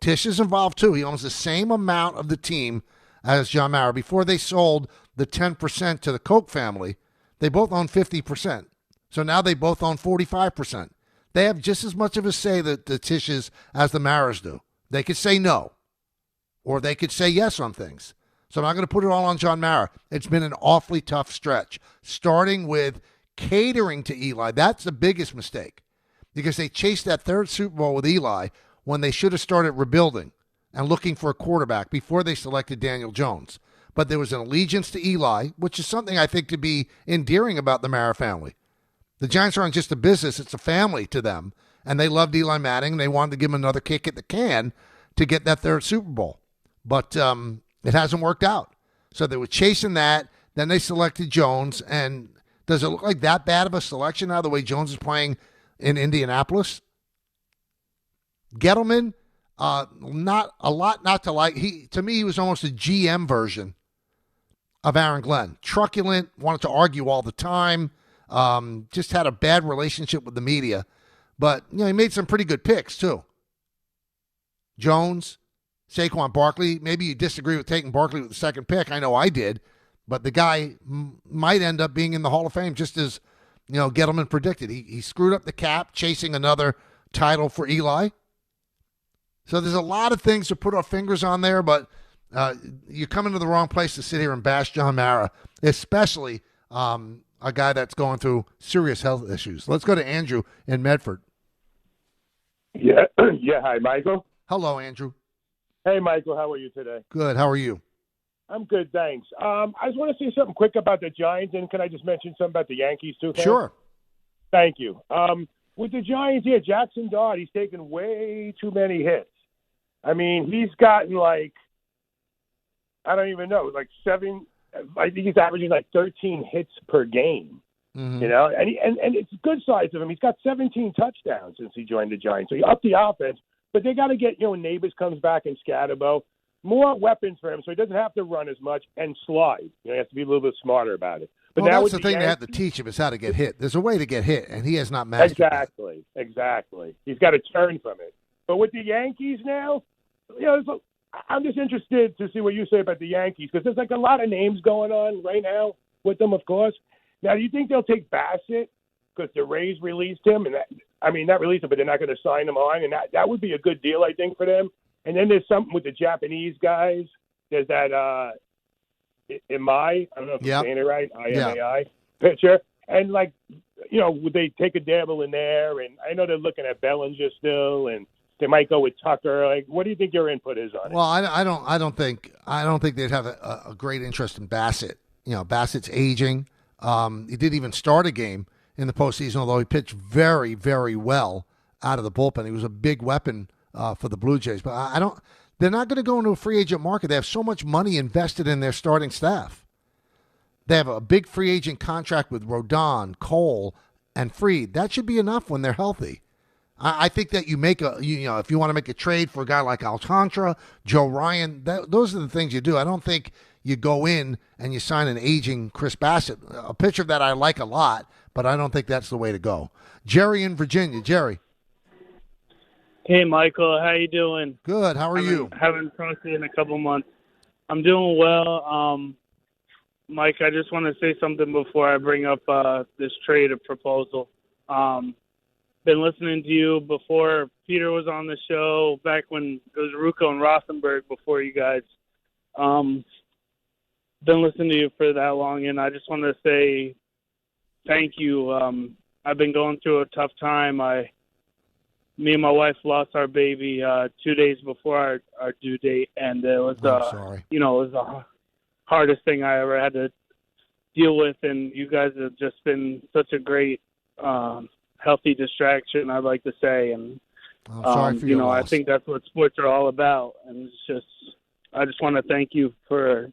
Tisch is involved, too. He owns the same amount of the team as John Mara. Before they sold the 10% to the Koch family, they both own 50%. So now they both own 45%. They have just as much of a say, the Tisches, as the Maras do. They could say no, or they could say yes on things. So I'm not going to put it all on John Mara. It's been an awfully tough stretch, starting with catering to Eli. That's the biggest mistake because they chased that 3rd Super Bowl with Eli when they should have started rebuilding and looking for a quarterback before they selected Daniel Jones. But there was an allegiance to Eli, which is something I think to be endearing about the Mara family. The Giants aren't just a business, it's a family to them. And they loved Eli Manning. They wanted to give him another kick at the can to get that 3rd Super Bowl. But it hasn't worked out. So they were chasing that. Then they selected Jones. And does it look like that bad of a selection now, the way Jones is playing in Indianapolis? Gettleman, not a lot not to like. To me, he was almost a GM version of Aaron Glenn. Truculent, wanted to argue all the time. Just had a bad relationship with the media. But, he made some pretty good picks, too. Jones, Saquon Barkley. Maybe you disagree with taking Barkley with the 2nd pick. I know I did. But the guy might end up being in the Hall of Fame just as, Gettleman predicted. He screwed up the cap, chasing another title for Eli. So there's a lot of things to put our fingers on there, but you come into the wrong place to sit here and bash John Mara, especially a guy that's going through serious health issues. Let's go to Andrew in Medford. Yeah. Hi, Michael. Hello, Andrew. Hey, Michael. How are you today? Good. How are you? I'm good, thanks. I just want to say something quick about the Giants, and can I just mention something about the Yankees, too? Sure. Thank you. With the Giants here, Jackson Dodd, he's taken way too many hits. I mean, he's gotten I don't even know, 7. I think he's averaging 13 hits per game. Mm-hmm. And it's good size of him. He's got 17 touchdowns since he joined the Giants. So he upped the offense, but they got to get when Neighbors comes back and Scatterbo, more weapons for him, so he doesn't have to run as much and slide. He has to be a little bit smarter about it. But well, now that's the thing they have to teach him is how to get hit. There's a way to get hit, and he has not mastered Exactly. He's got to turn from it. But with the Yankees now, I'm just interested to see what you say about the Yankees because there's a lot of names going on right now with them, of course. Now, do you think they'll take Bassett because the Rays released him? And not released him, but they're not going to sign him on, and that would be a good deal, I think, for them. And then there's something with the Japanese guys. There's that Imai, I don't know if I'm saying it right, IMAI pitcher. And would they take a dabble in there? And I know they're looking at Bellinger still, and they might go with Tucker. What do you think your input is on it? Well, I don't think they'd have a great interest in Bassett. Bassett's aging. He didn't even start a game in the postseason, although he pitched very, very well out of the bullpen. He was a big weapon for the Blue Jays. But they're not going to go into a free agent market. They have so much money invested in their starting staff. They have a big free agent contract with Rodon, Cole, and Fried. That should be enough when they're healthy. I think that you make if you want to make a trade for a guy like Alcantara, Joe Ryan, those are the things you do. I don't think you go in and you sign an aging Chris Bassett, a pitcher that I like a lot, but I don't think that's the way to go. Jerry in Virginia. Jerry. Hey, Michael. How you doing? Good. How are you? Haven't talked to you in a couple months. I'm doing well. Mike, I just want to say something before I bring up this trade proposal. Been listening to you before Peter was on the show, back when it was Rucco and Rosenberg before you guys. Been listening to you for that long, and I just want to say thank you. I've been going through a tough time. Me and my wife lost our baby 2 days before our due date, and it was it was the hardest thing I ever had to deal with, and you guys have just been such a great healthy distraction, I'd like to say, and I'm sorry for your loss. I think that's what sports are all about, and I just want to thank you for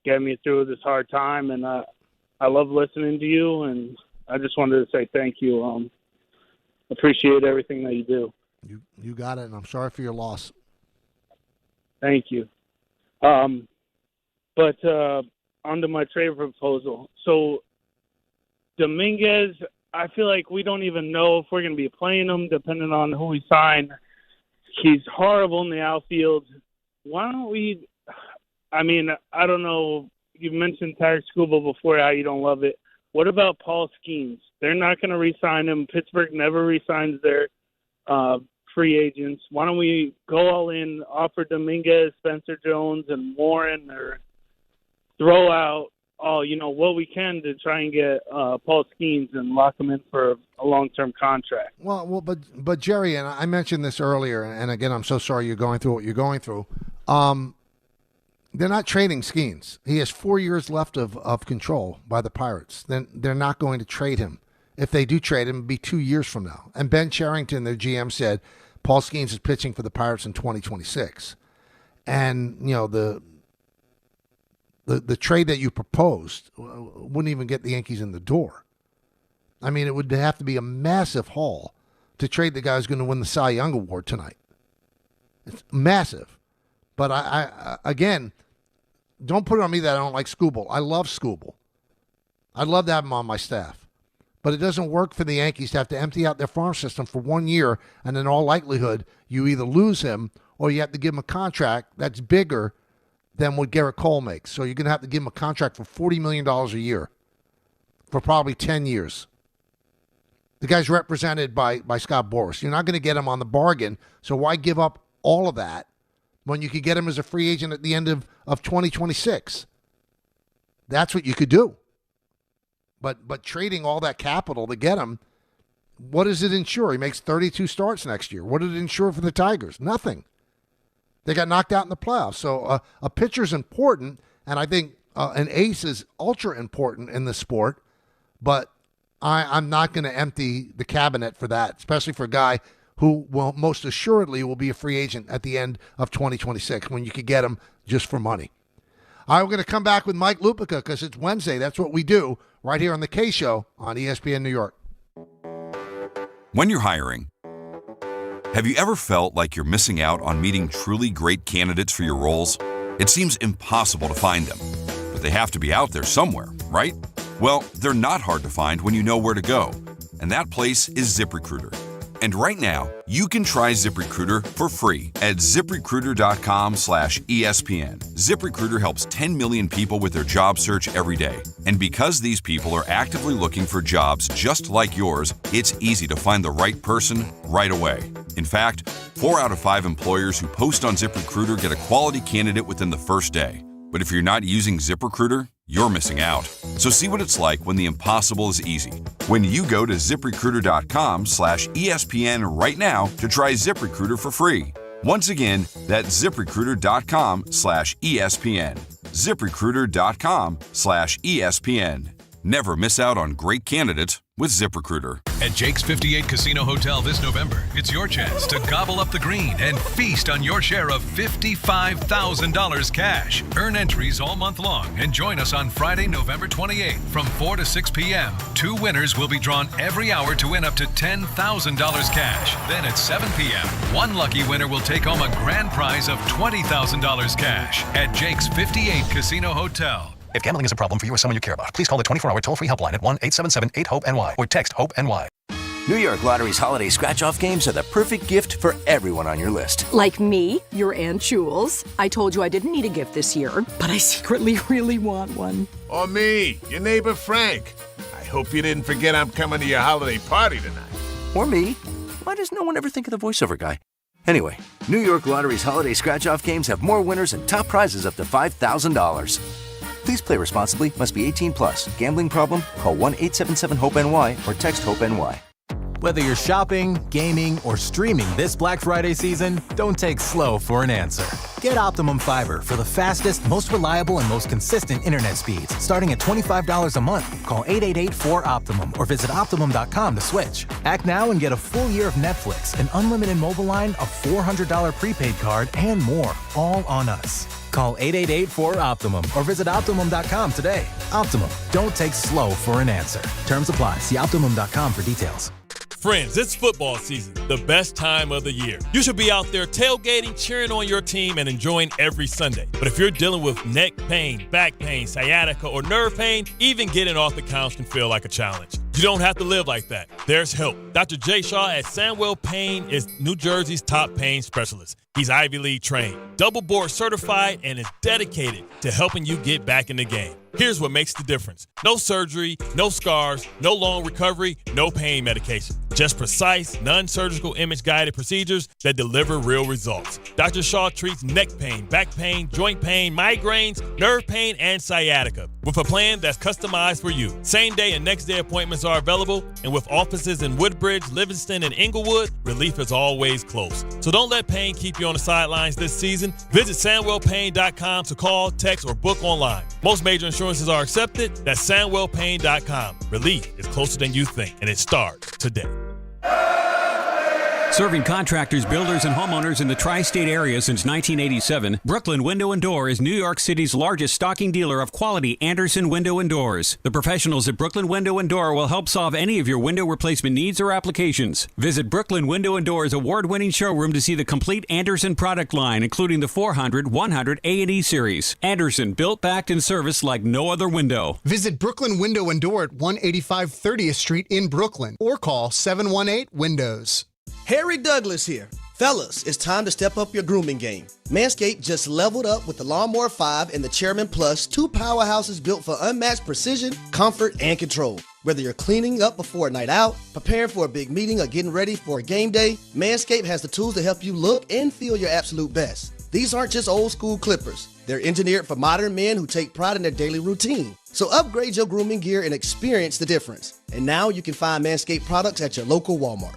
getting me through this hard time, and I love listening to you, and I just wanted to say thank you. Appreciate everything that you do. You got it, and I'm sorry for your loss. Thank you. But onto my trade proposal. So Dominguez, I feel like we don't even know if we're going to be playing him, depending on who we sign. He's horrible in the outfield. Why don't we? I mean, I don't know. You mentioned Tarek Skubal before, how you don't love it. What about Paul Skenes? They're not going to re-sign him. Pittsburgh never re-signs their free agents. Why don't we go all in, offer Dominguez, Spencer Jones, and Warren, or throw out what we can to try and get Paul Skenes and lock him in for a long-term contract. Well, but Jerry, and I mentioned this earlier, and again, I'm so sorry you're going through what you're going through. They're not trading Skenes. He has 4 years left of control by the Pirates. Then they're not going to trade him. If they do trade him, it'll be 2 years from now. And Ben Cherington, their GM, said Paul Skenes is pitching for the Pirates in 2026. And the trade that you proposed wouldn't even get the Yankees in the door. I mean, it would have to be a massive haul to trade the guy who's going to win the Cy Young Award tonight. It's massive. But I again, don't put it on me that I don't like Skubal. I love Skubal. I'd love to have him on my staff. But it doesn't work for the Yankees to have to empty out their farm system for 1 year, and in all likelihood, you either lose him or you have to give him a contract that's bigger than what Garrett Cole makes. So you're going to have to give him a contract for $40 million a year for probably 10 years. The guy's represented by Scott Boras. You're not going to get him on the bargain, so why give up all of that when you could get him as a free agent at the end of 2026? That's what you could do. But trading all that capital to get him, what does it ensure? He makes 32 starts next year. What did it ensure for the Tigers? Nothing. They got knocked out in the playoffs. So a pitcher's important, and I think an ace is ultra important in the sport, but I'm not going to empty the cabinet for that, especially for a guy who will most assuredly will be a free agent at the end of 2026 when you could get him just for money. All right, we're going to come back with Mike Lupica because it's Wednesday. That's what we do right here on the K Show on ESPN New York. When you're hiring, have you ever felt like you're missing out on meeting truly great candidates for your roles? It seems impossible to find them, but they have to be out there somewhere, right? Well, they're not hard to find when you know where to go, and that place is ZipRecruiter. And right now, you can try ZipRecruiter for free at ZipRecruiter.com/ESPN. ZipRecruiter helps 10 million people with their job search every day. And because these people are actively looking for jobs just like yours, it's easy to find the right person right away. In fact, 4 out of 5 employers who post on ZipRecruiter get a quality candidate within the first day. But if you're not using ZipRecruiter, you're missing out. So see what it's like when the impossible is easy. When you go to ZipRecruiter.com/ESPN right now to try ZipRecruiter for free. Once again, that's ZipRecruiter.com/ESPN. ZipRecruiter.com/ESPN. Never miss out on great candidates with ZipRecruiter. At Jake's 58 Casino Hotel this November, it's your chance to gobble up the green and feast on your share of $55,000 cash. Earn entries all month long and join us on Friday, November 28th from 4 to 6 p.m. 2 winners will be drawn every hour to win up to $10,000 cash. Then at 7 p.m., 1 lucky winner will take home a grand prize of $20,000 cash at Jake's 58 Casino Hotel. If gambling is a problem for you or someone you care about, please call the 24-hour toll-free helpline at 1-877-8-HOPE-NY or text HOPE-NY. New York Lottery's holiday scratch-off games are the perfect gift for everyone on your list. Like me, your Aunt Jules. I told you I didn't need a gift this year, but I secretly really want one. Or me, your neighbor Frank. I hope you didn't forget I'm coming to your holiday party tonight. Or me. Why does no one ever think of the voiceover guy? Anyway, New York Lottery's holiday scratch-off games have more winners and top prizes up to $5,000. Please play responsibly. Must be 18 plus. Gambling problem? Call 1-877-HOPE-NY or text HOPE-NY. Whether you're shopping, gaming, or streaming this Black Friday season, don't take slow for an answer. Get Optimum Fiber for the fastest, most reliable, and most consistent internet speeds. Starting at $25 a month. Call 888-4OPTIMUM or visit Optimum.com to switch. Act now and get a full year of Netflix, an unlimited mobile line, a $400 prepaid card, and more, all on us. Call 888-4OPTIMUM or visit Optimum.com today. Optimum, don't take slow for an answer. Terms apply. See Optimum.com for details. Friends, it's football season, the best time of the year. You should be out there tailgating, cheering on your team, and enjoying every Sunday. But if you're dealing with neck pain, back pain, sciatica, or nerve pain, even getting off the couch can feel like a challenge. You don't have to live like that. There's help. Dr. Jay Shaw at Sandwell Pain is New Jersey's top pain specialist. He's Ivy League trained, double board certified, and is dedicated to helping you get back in the game. Here's what makes the difference. No surgery, no scars, no long recovery, no pain medication. Just precise, non-surgical image-guided procedures that deliver real results. Dr. Shaw treats neck pain, back pain, joint pain, migraines, nerve pain, and sciatica with a plan that's customized for you. Same-day and next-day appointments are available, and with offices in Woodbridge, Livingston, and Inglewood, relief is always close. So don't let pain keep you on the sidelines this season. Visit SandwellPain.com to call, text, or book online. Most major insurances are accepted. That's SandwellPain.com. Relief is closer than you think, and it starts today. Serving contractors, builders, and homeowners in the tri-state area since 1987, Brooklyn Window and Door is New York City's largest stocking dealer of quality Andersen window and doors. The professionals at Brooklyn Window and Door will help solve any of your window replacement needs or applications. Visit Brooklyn Window and Door's award-winning showroom to see the complete Andersen product line, including the 400, 100, A&E series. Andersen, built, backed, and serviced like no other window. Visit Brooklyn Window and Door at 185 30th Street in Brooklyn or call 718-WINDOWS. Harry Douglas here. Fellas, it's time to step up your grooming game. Manscaped just leveled up with the Lawnmower 5 and the Chairman Plus, 2 powerhouses built for unmatched precision, comfort, and control. Whether you're cleaning up before a night out, preparing for a big meeting, or getting ready for a game day, Manscaped has the tools to help you look and feel your absolute best. These aren't just old school clippers. They're engineered for modern men who take pride in their daily routine. So upgrade your grooming gear and experience the difference. And now you can find Manscaped products at your local Walmart.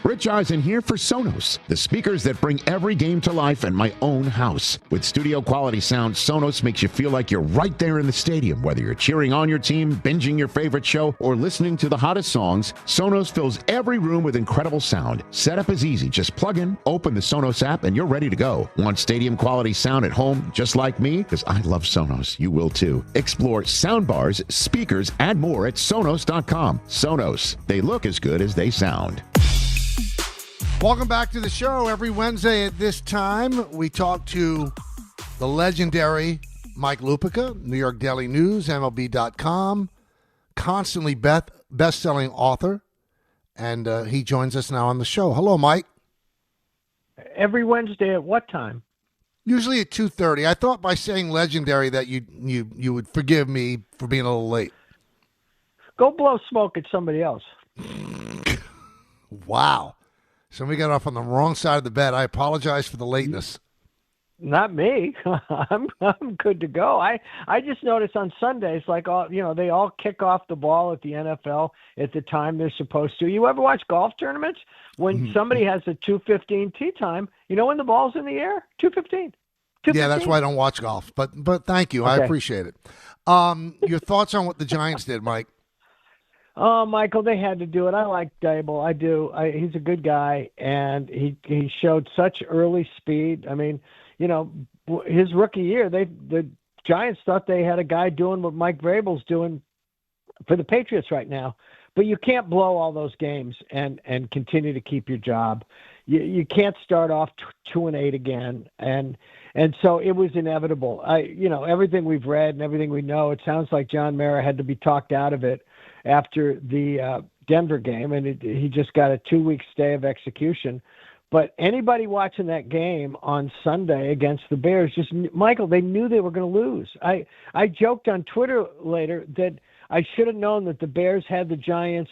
Rich Eisen here for Sonos, the speakers that bring every game to life in my own house. With studio quality sound, Sonos makes you feel like you're right there in the stadium. Whether you're cheering on your team, binging your favorite show, or listening to the hottest songs, Sonos fills every room with incredible sound. Setup is easy. Just plug in, open the Sonos app, and you're ready to go. Want stadium quality sound at home just like me? Because I love Sonos. You will too. Explore soundbars, speakers, and more at Sonos.com. Sonos. They look as good as they sound. Welcome back to the show. Every Wednesday at this time, we talk to the legendary Mike Lupica, New York Daily News, MLB.com, constantly best-selling author, and he joins us now on the show. Hello, Mike. Every Wednesday at what time? Usually at 2:30. I thought by saying legendary that you would forgive me for being a little late. Go blow smoke at somebody else. Wow. Somebody got off on the wrong side of the bed. I apologize for the lateness. Not me. I'm good to go. I just noticed on Sundays, like they all kick off the ball at the NFL at the time they're supposed to. You ever watch golf tournaments when somebody has a 2:15 tee time? You know when the ball's in the air? 2:15. Yeah, that's why I don't watch golf. But thank you. Okay. I appreciate it. Your thoughts on what the Giants did, Mike? Oh, Michael, they had to do it. I like Daboll. I do. He's a good guy, and he showed such early speed. I mean, his rookie year, the Giants thought they had a guy doing what Mike Vrabel's doing for the Patriots right now. But you can't blow all those games and continue to keep your job. You can't start off 2-8 again, and so it was inevitable. Everything we've read and everything we know, it sounds like John Mara had to be talked out of it after the Denver game, and he just got a 2-week stay of execution. But anybody watching that game on Sunday against the Bears, Michael, they knew they were going to lose. I joked on Twitter later that I should have known that the Bears had the Giants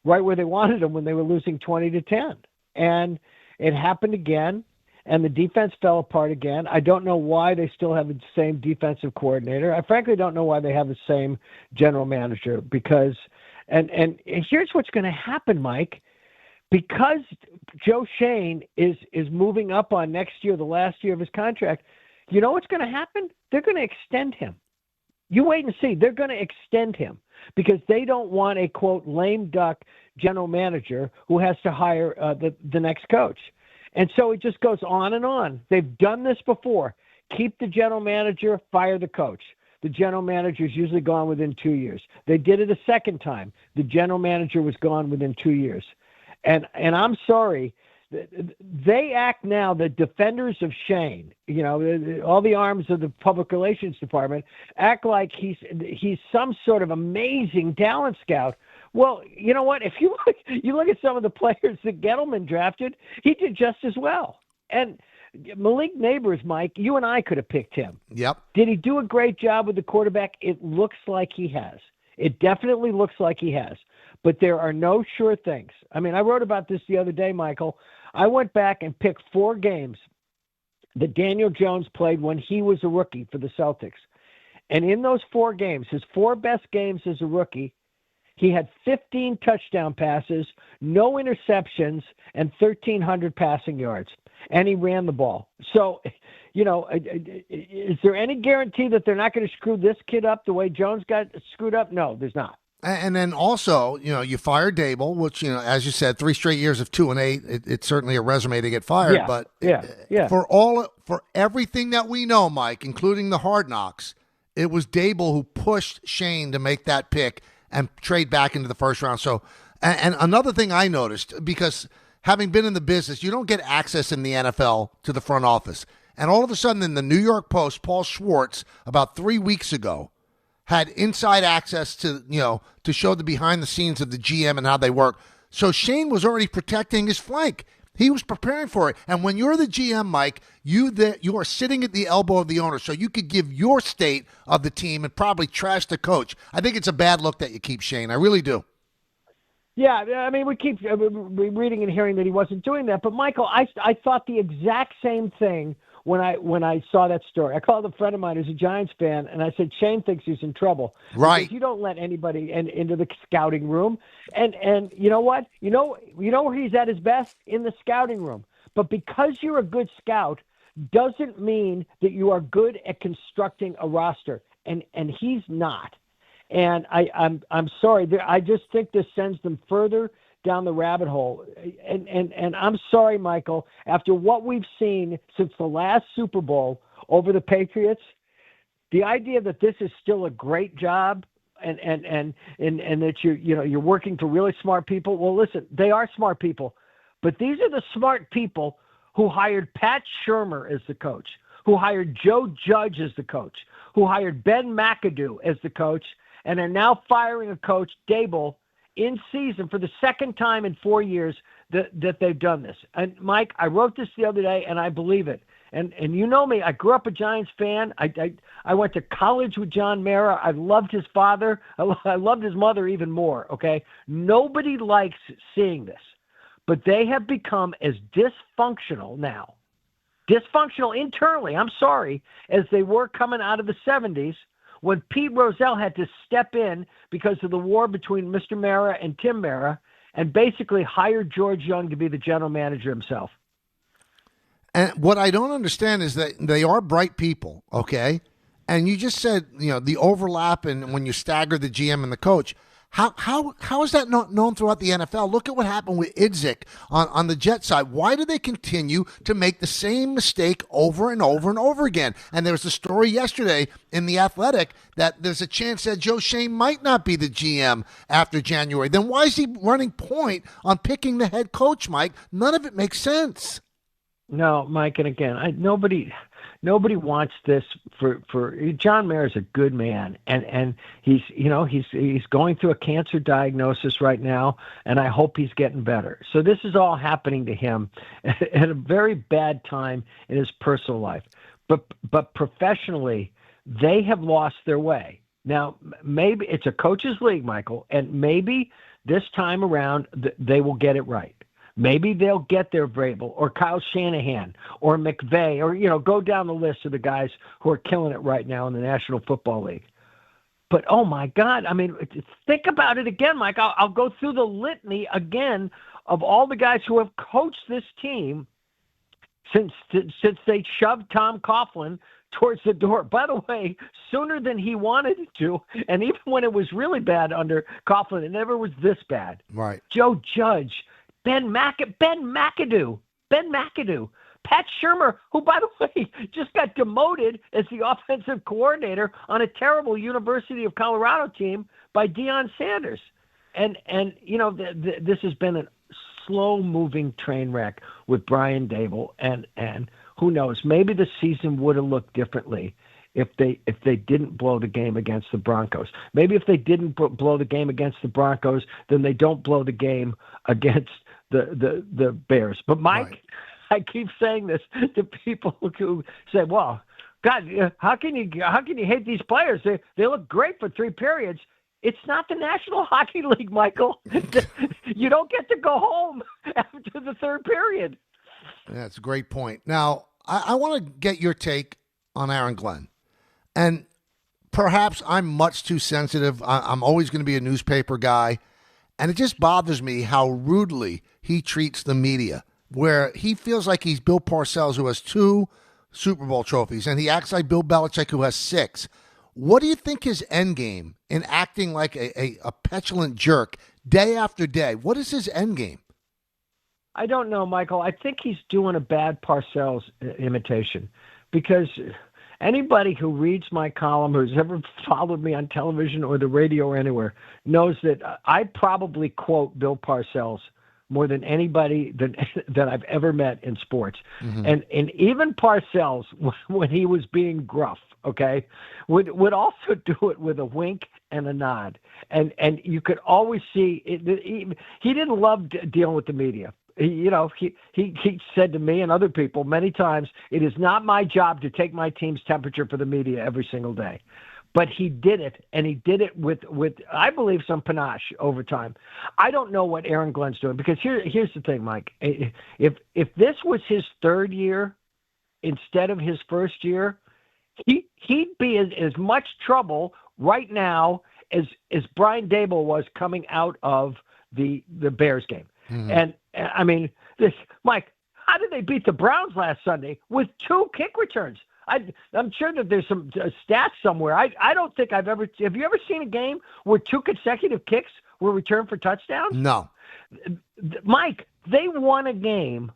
right where they wanted them when they were losing 20-10. And it happened again, and the defense fell apart again. I don't know why they still have the same defensive coordinator. I frankly don't know why they have the same general manager because and here's what's going to happen, Mike. Because Joe Schoen is moving up on next year, the last year of his contract, you know what's going to happen? They're going to extend him. You wait and see. They're going to extend him because they don't want a, quote, lame duck general manager who has to hire the next coach. And so it just goes on and on. They've done this before. Keep the general manager, fire the coach. The general manager is usually gone within 2 years. They did it a second time. The general manager was gone within 2 years. And I'm sorry, they act now, the defenders of Schoen, all the arms of the public relations department act like he's some sort of amazing talent scout. Well, you know what? If you look at some of the players that Gettleman drafted, he did just as well. And Malik Neighbors, Mike, you and I could have picked him. Yep. Did he do a great job with the quarterback? It looks like he has. It definitely looks like he has. But there are no sure things. I mean, I wrote about this the other day, Michael. I went back and picked 4 games that Daniel Jones played when he was a rookie for the Celtics. And in those 4 games, his 4 best games as a rookie, he had 15 touchdown passes, no interceptions, and 1,300 passing yards. And he ran the ball. So, is there any guarantee that they're not going to screw this kid up the way Jones got screwed up? No, there's not. And then also, you fire Daboll, which, as you said, 3 straight years of 2-8. It's certainly a resume to get fired. Yeah, but yeah. For everything that we know, Mike, including the hard knocks, it was Daboll who pushed Schoen to make that pick and trade back into the first round. So, and another thing I noticed, because having been in the business, you don't get access in the NFL to the front office. And all of a sudden in the New York Post, Paul Schwartz, about 3 weeks ago, had inside access to, to show the behind the scenes of the GM and how they work. So Schoen was already protecting his flank. He was preparing for it. And when you're the GM, Mike, you are sitting at the elbow of the owner, so you could give your state of the team and probably trash the coach. I think it's a bad look that you keep Schoen. I really do. Yeah, I mean, we keep reading and hearing that he wasn't doing that. But, Michael, I thought the exact same thing when I saw that story. I called a friend of mine who's a Giants fan, and I said, Schoen thinks he's in trouble. Right. Because you don't let anybody into the scouting room. And you know what? You know where he's at his best? In the scouting room. But because you're a good scout doesn't mean that you are good at constructing a roster. And he's not. And I'm sorry. I just think this sends them further down the rabbit hole. And I'm sorry, Michael, after what we've seen since the last Super Bowl over the Patriots, the idea that this is still a great job and that you're working for really smart people. Well, listen, they are smart people, but these are the smart people who hired Pat Shurmur as the coach, who hired Joe Judge as the coach, who hired Ben McAdoo as the coach, and are now firing a coach, Daboll, in season for the second time in 4 years that they've done this. And Mike, I wrote this the other day, and I believe it. And you know me, I grew up a Giants fan. I went to college with John Mara. I loved his father. I loved his mother even more, okay? Nobody likes seeing this. But they have become as dysfunctional now, dysfunctional internally, I'm sorry, as they were coming out of the 70s, when Pete Rozelle had to step in because of the war between Mr. Mara and Tim Mara and basically hired George Young to be the general manager himself. And what I don't understand is that they are bright people, okay? And you just said, the overlap and when you stagger the GM and the coach. How is that not known throughout the NFL? Look at what happened with Idzik on the Jets side. Why do they continue to make the same mistake over and over and over again? And there was a story yesterday in The Athletic that there's a chance that Joe Schoen might not be the GM after January. Then why is he running point on picking the head coach, Mike? None of it makes sense. No, Mike, and again, nobody wants this for John Mayer's a good man, and he's going through a cancer diagnosis right now, and I hope he's getting better. So this is all happening to him at a very bad time in his personal life, but professionally, they have lost their way. Now, maybe it's a coach's league, Michael, and maybe this time around they will get it right. Maybe they'll get their Vrabel or Kyle Shanahan or McVay or, go down the list of the guys who are killing it right now in the National Football League. But, oh, my God, I mean, think about it again, Mike. I'll go through the litany again of all the guys who have coached this team since they shoved Tom Coughlin towards the door. By the way, sooner than he wanted it to, and even when it was really bad under Coughlin, it never was this bad. Right. Joe Judge, Ben McAdoo, Pat Shurmur, who, by the way, just got demoted as the offensive coordinator on a terrible University of Colorado team by Deion Sanders. And this has been a slow-moving train wreck with Brian Daboll, and who knows, maybe the season would have looked differently if they didn't blow the game against the Broncos. Maybe if they didn't blow the game against the Broncos, then they don't blow the game against the Bears. But Mike, right. I keep saying this to people who say, "Well, God, how can you hate these players? They look great for 3 periods." It's not the National Hockey League, Michael. You don't get to go home after the 3rd period. That's a great point. Now, I want to get your take on Aaron Glenn. And perhaps I'm much too sensitive. I'm always going to be a newspaper guy. And it just bothers me how rudely he treats the media, where he feels like he's Bill Parcells, who has 2 Super Bowl trophies, and he acts like Bill Belichick, who has 6. What do you think his end game in acting like a petulant jerk day after day? What is his end game? I don't know, Michael. I think he's doing a bad Parcells imitation, because anybody who reads my column, who's ever followed me on television or the radio or anywhere, knows that I probably quote Bill Parcells more than anybody that I've ever met in sports. Mm-hmm. And even Parcells, when he was being gruff, okay, would also do it with a wink and a nod. And you could always see it, he didn't love dealing with the media. He said to me and other people many times, "It is not my job to take my team's temperature for the media every single day." But he did it, and he did it with I believe, some panache over time. I don't know what Aaron Glenn's doing, because here's the thing, Mike. If this was his 3rd year instead of his 1st year, he'd be in as much trouble right now as Brian Daboll was coming out of the Bears game. Mm-hmm. And I mean, Mike, how did they beat the Browns last Sunday with 2 kick returns? I'm sure that there's some stats somewhere. I don't think have you ever seen a game where 2 consecutive kicks were returned for touchdowns? No. Mike, they won a game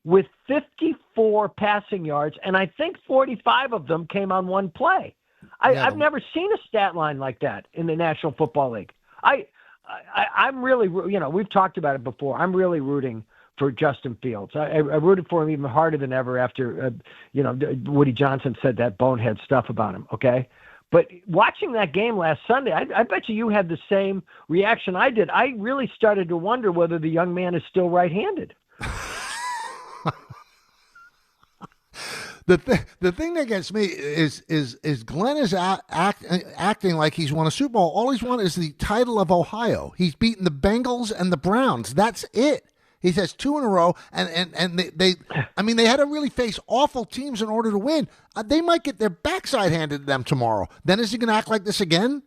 with 54 passing yards, and I think 45 of them came on 1 play. I've never seen a stat line like that in the National Football League. I'm really, we've talked about it before. I'm really rooting for Justin Fields. I rooted for him even harder than ever after, Woody Johnson said that bonehead stuff about him, okay? But watching that game last Sunday, I bet you had the same reaction I did. I really started to wonder whether the young man is still right-handed. The thing that gets me is Glenn is acting like he's won a Super Bowl. All he's won is the title of Ohio. He's beaten the Bengals and the Browns. That's it. He says 2 in a row, and they had to really face awful teams in order to win. They might get their backside handed to them tomorrow. Then is he going to act like this again?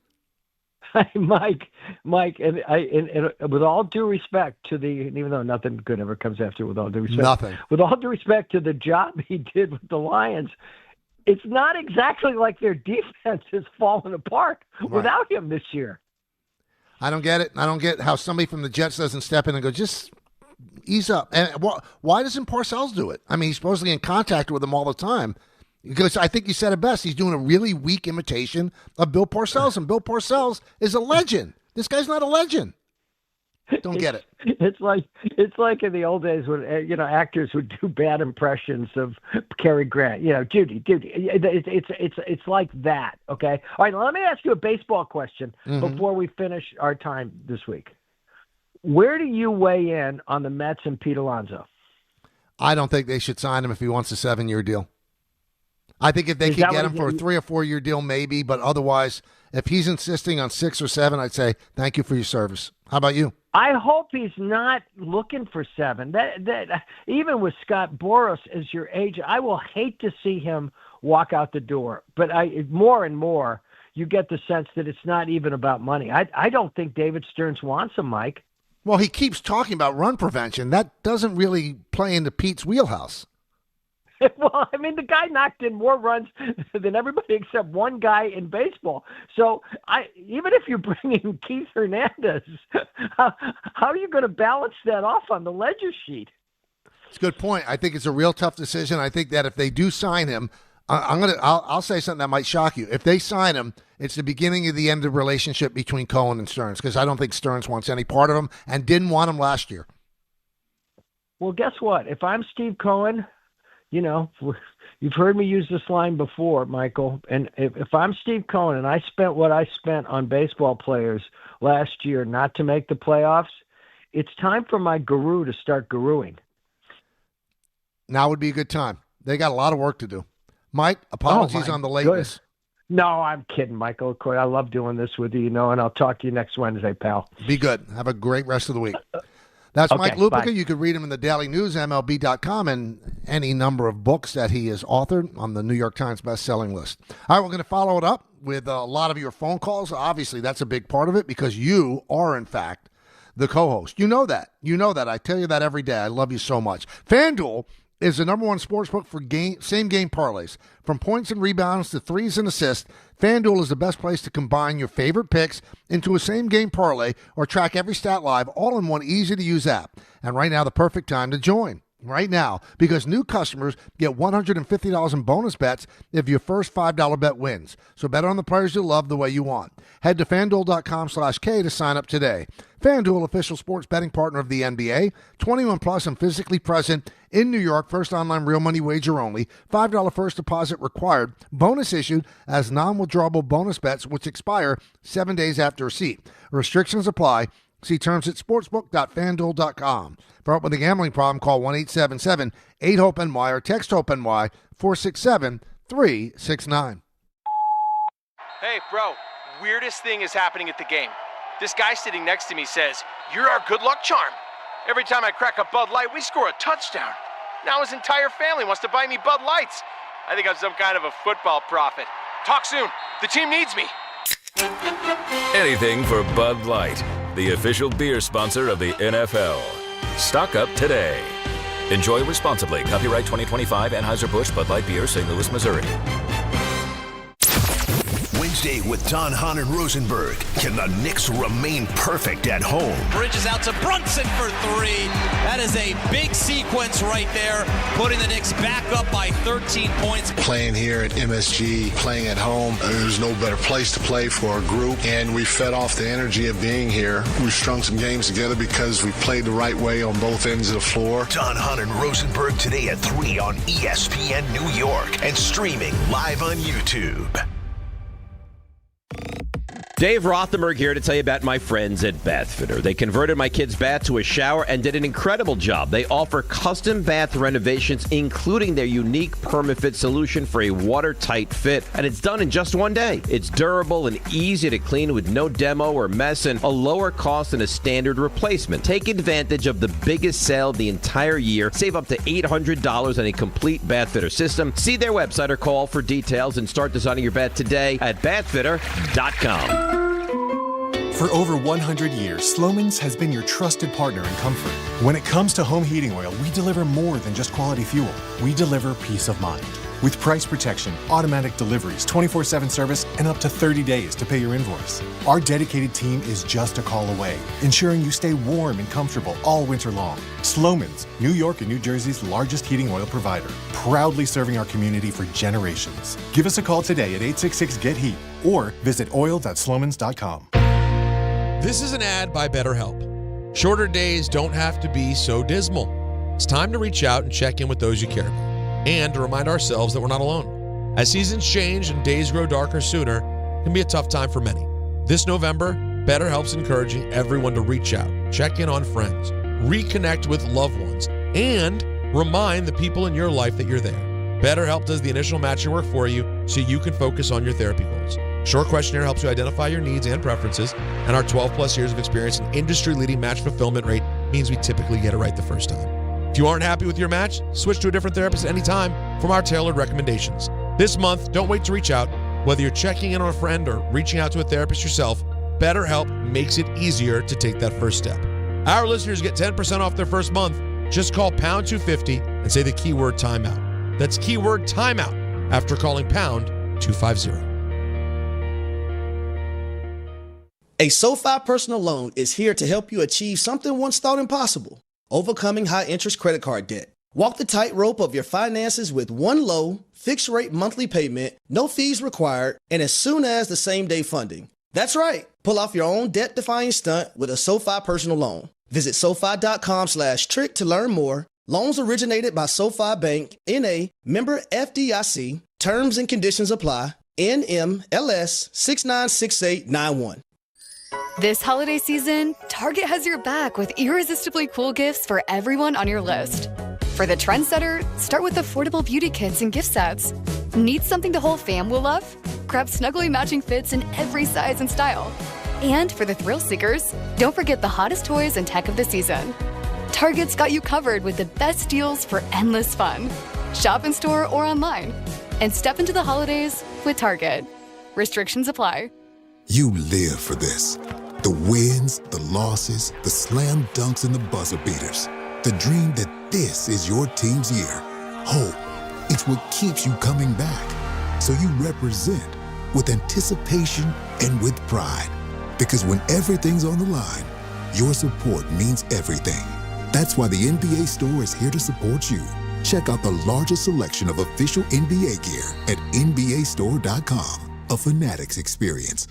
Mike, and with all due respect to even though nothing good ever comes after, with all due respect, nothing. With all due respect to the job he did with the Lions, it's not exactly like their defense has fallen apart without him this year. I don't get it. I don't get how somebody from the Jets doesn't step in and go, just ease up. And why doesn't Parcells do it? I mean, he's supposedly in contact with him all the time. Because I think you said it best. He's doing a really weak imitation of Bill Parcells, and Bill Parcells is a legend. This guy's not a legend. Don't get it. It's like in the old days when actors would do bad impressions of Cary Grant. Judy. It's like that. Okay. All right. Let me ask you a baseball question before we finish our time this week. Where do you weigh in on the Mets and Pete Alonso? I don't think they should sign him if he wants a 7-year deal. I think if they could get him for a 3 or 4 year deal, maybe. But otherwise, if he's insisting on 6 or 7, I'd say thank you for your service. How about you? I hope he's not looking for 7. That even with Scott Boras as your agent, I will hate to see him walk out the door. But more and more, you get the sense that it's not even about money. I don't think David Stearns wants him, Mike. Well, he keeps talking about run prevention. That doesn't really play into Pete's wheelhouse. Well, I mean, the guy knocked in more runs than everybody except one guy in baseball. So even if you bring in Keith Hernandez, how are you going to balance that off on the ledger sheet? It's a good point. I think it's a real tough decision. I think that if they do sign him, I'll say something that might shock you. If they sign him, it's the beginning of the end of the relationship between Cohen and Stearns, because I don't think Stearns wants any part of him and didn't want him last year. Well, guess what? If I'm Steve Cohen, you've heard me use this line before, Michael, and if I'm Steve Cohen and I spent what I spent on baseball players last year not to make the playoffs, it's time for my guru to start guruing. Now would be a good time. They got a lot of work to do. Mike, apologies on the lateness. Good. No, I'm kidding, Michael. I love doing this with you, and I'll talk to you next Wednesday, pal. Be good. Have a great rest of the week. That's okay, Mike Lupica. Bye. You could read him in the Daily News, MLB.com, and any number of books that he has authored on the New York Times best-selling list. All right, we're going to follow it up with a lot of your phone calls. Obviously, that's a big part of it because you are, in fact, the co-host. You know that. I tell you that every day. I love you so much. FanDuel is the number one sportsbook for same-game parlays. From points and rebounds to threes and assists, FanDuel is the best place to combine your favorite picks into a same-game parlay or track every stat live all in one easy-to-use app. And right now, the perfect time to join. Right now, because new customers get $150 in bonus bets if your first $5 bet wins. So bet on the players you love the way you want. Head to FanDuel.com/K to sign up today. FanDuel, official sports betting partner of the NBA, 21 plus and physically present in New York. First online real money wager only. $5 first deposit required. Bonus issued as non-withdrawable bonus bets which expire 7 days after receipt. Restrictions apply. See terms at sportsbook.fanduel.com. For help with a gambling problem, call 1-877-8-HOPE-NY or text HOPE-NY 467-369. Hey, bro, weirdest thing is happening at the game. This guy sitting next to me says, "You're our good luck charm." Every time I crack a Bud Light, we score a touchdown. Now his entire family wants to buy me Bud Lights. I think I'm some kind of a football prophet. Talk soon. The team needs me. Anything for Bud Light, the official beer sponsor of the NFL. Stock up today. Enjoy responsibly. Copyright 2025 Anheuser-Busch Bud Light Beer, St. Louis, Missouri. Wednesday with Hahn and Rosenberg. Can the Knicks remain perfect at home? Bridges out to Brunson for 3. That is a big sequence right there, putting the Knicks back up by 13 points. Playing here at MSG, playing at home, there's no better place to play for a group, and we fed off the energy of being here. We strung some games together because we played the right way on both ends of the floor. Hahn and Rosenberg today at 3 on ESPN New York and streaming live on YouTube. Dave Rothenberg here to tell you about my friends at Bathfitter. They converted my kid's bath to a shower and did an incredible job. They offer custom bath renovations, including their unique PermaFit solution for a watertight fit, and it's done in just one day. It's durable and easy to clean with no demo or mess and a lower cost than a standard replacement. Take advantage of the biggest sale of the entire year. Save up to $800 on a complete Bathfitter system. See their website or call for details and start designing your bath today at bathfitter.com. For over 100 years, Slomin's has been your trusted partner in comfort. When it comes to home heating oil, we deliver more than just quality fuel. We deliver peace of mind. With price protection, automatic deliveries, 24/7 service, and up to 30 days to pay your invoice. Our dedicated team is just a call away, ensuring you stay warm and comfortable all winter long. Slomin's, New York and New Jersey's largest heating oil provider, proudly serving our community for generations. Give us a call today at 866-GET-HEAT or visit oil.slomins.com. This is an ad by BetterHelp. Shorter days don't have to be so dismal. It's time to reach out and check in with those you care about. And to remind ourselves that we're not alone. As seasons change and days grow darker sooner, it can be a tough time for many. This November, BetterHelp's encouraging everyone to reach out, check in on friends, reconnect with loved ones, and remind the people in your life that you're there. BetterHelp does the initial matching work for you so you can focus on your therapy goals. Short questionnaire helps you identify your needs and preferences, and our 12-plus years of experience and industry-leading match fulfillment rate means we typically get it right the first time. If you aren't happy with your match, switch to a different therapist at any time from our tailored recommendations. This month, don't wait to reach out. Whether you're checking in on a friend or reaching out to a therapist yourself, BetterHelp makes it easier to take that first step. Our listeners get 10% off their first month. Just call pound 250 and say the keyword timeout. That's keyword timeout after calling pound 250. A SoFi personal loan is here to help you achieve something once thought impossible. Overcoming high-interest credit card debt. Walk the tightrope of your finances with one low, fixed-rate monthly payment, no fees required, and as soon as the same-day funding. That's right. Pull off your own debt-defying stunt with a SoFi personal loan. Visit SoFi.com/trick to learn more. Loans originated by SoFi Bank, N.A., member FDIC. Terms and conditions apply. NMLS 696891. This holiday season, Target has your back with irresistibly cool gifts for everyone on your list. For the trendsetter, start with affordable beauty kits and gift sets. Need something the whole fam will love? Grab snuggly matching fits in every size and style. And for the thrill seekers, don't forget the hottest toys and tech of the season. Target's got you covered with the best deals for endless fun. Shop in store or online. And step into the holidays with Target. Restrictions apply. You live for this. The wins, the losses, the slam dunks, and the buzzer beaters. The dream that this is your team's year. Hope, it's what keeps you coming back. So you represent with anticipation and with pride. Because when everything's on the line, your support means everything. That's why the NBA Store is here to support you. Check out the largest selection of official NBA gear at NBAstore.com. A Fanatics experience.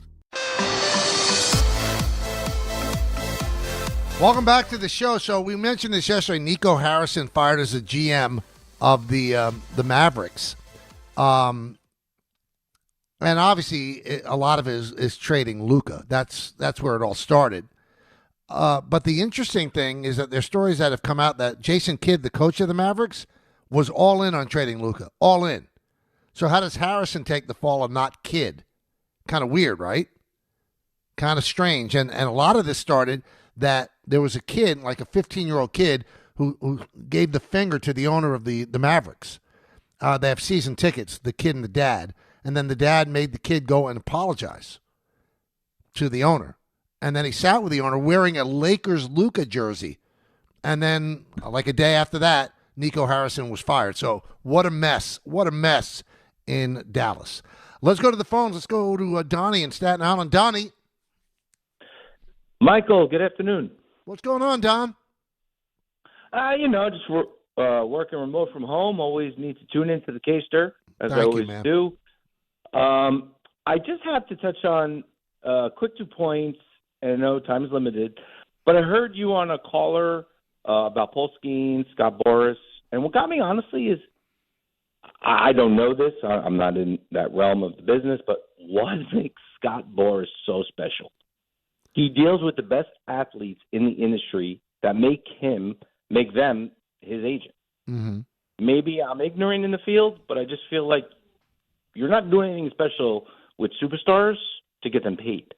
Welcome back to the show. So we mentioned this yesterday. Nico Harrison fired as a GM of the Mavericks, and obviously a lot of it is trading Luka. That's where it all started. But the interesting thing is that there's stories that have come out that Jason Kidd, the coach of the Mavericks, was all in on trading Luka, all in. So how does Harrison take the fall and not Kidd? Kind of weird, right? Kind of strange. And a lot of this started that there was a kid, like a 15-year-old kid, who gave the finger to the owner of the Mavericks. They have season tickets, the kid and the dad. And then the dad made the kid go and apologize to the owner. And then he sat with the owner wearing a Lakers Luka jersey. And then, like a day after that, Nico Harrison was fired. So what a mess. What a mess in Dallas. Let's go to the phones. Let's go to Donnie in Staten Island. Donnie. Michael, good afternoon. What's going on, Don? Just working remote from home. Always need to tune into the K-Stir, as I always do. I just have to touch on quick 2 points, and I know time is limited, but I heard you on a caller about Paul Skenes, Scott Boras, and what got me, honestly, is I don't know this. I'm not in that realm of the business, but what makes Scott Boras so special? He deals with the best athletes in the industry that make them his agent. Mm-hmm. Maybe I'm ignorant in the field, but I just feel like you're not doing anything special with superstars to get them paid.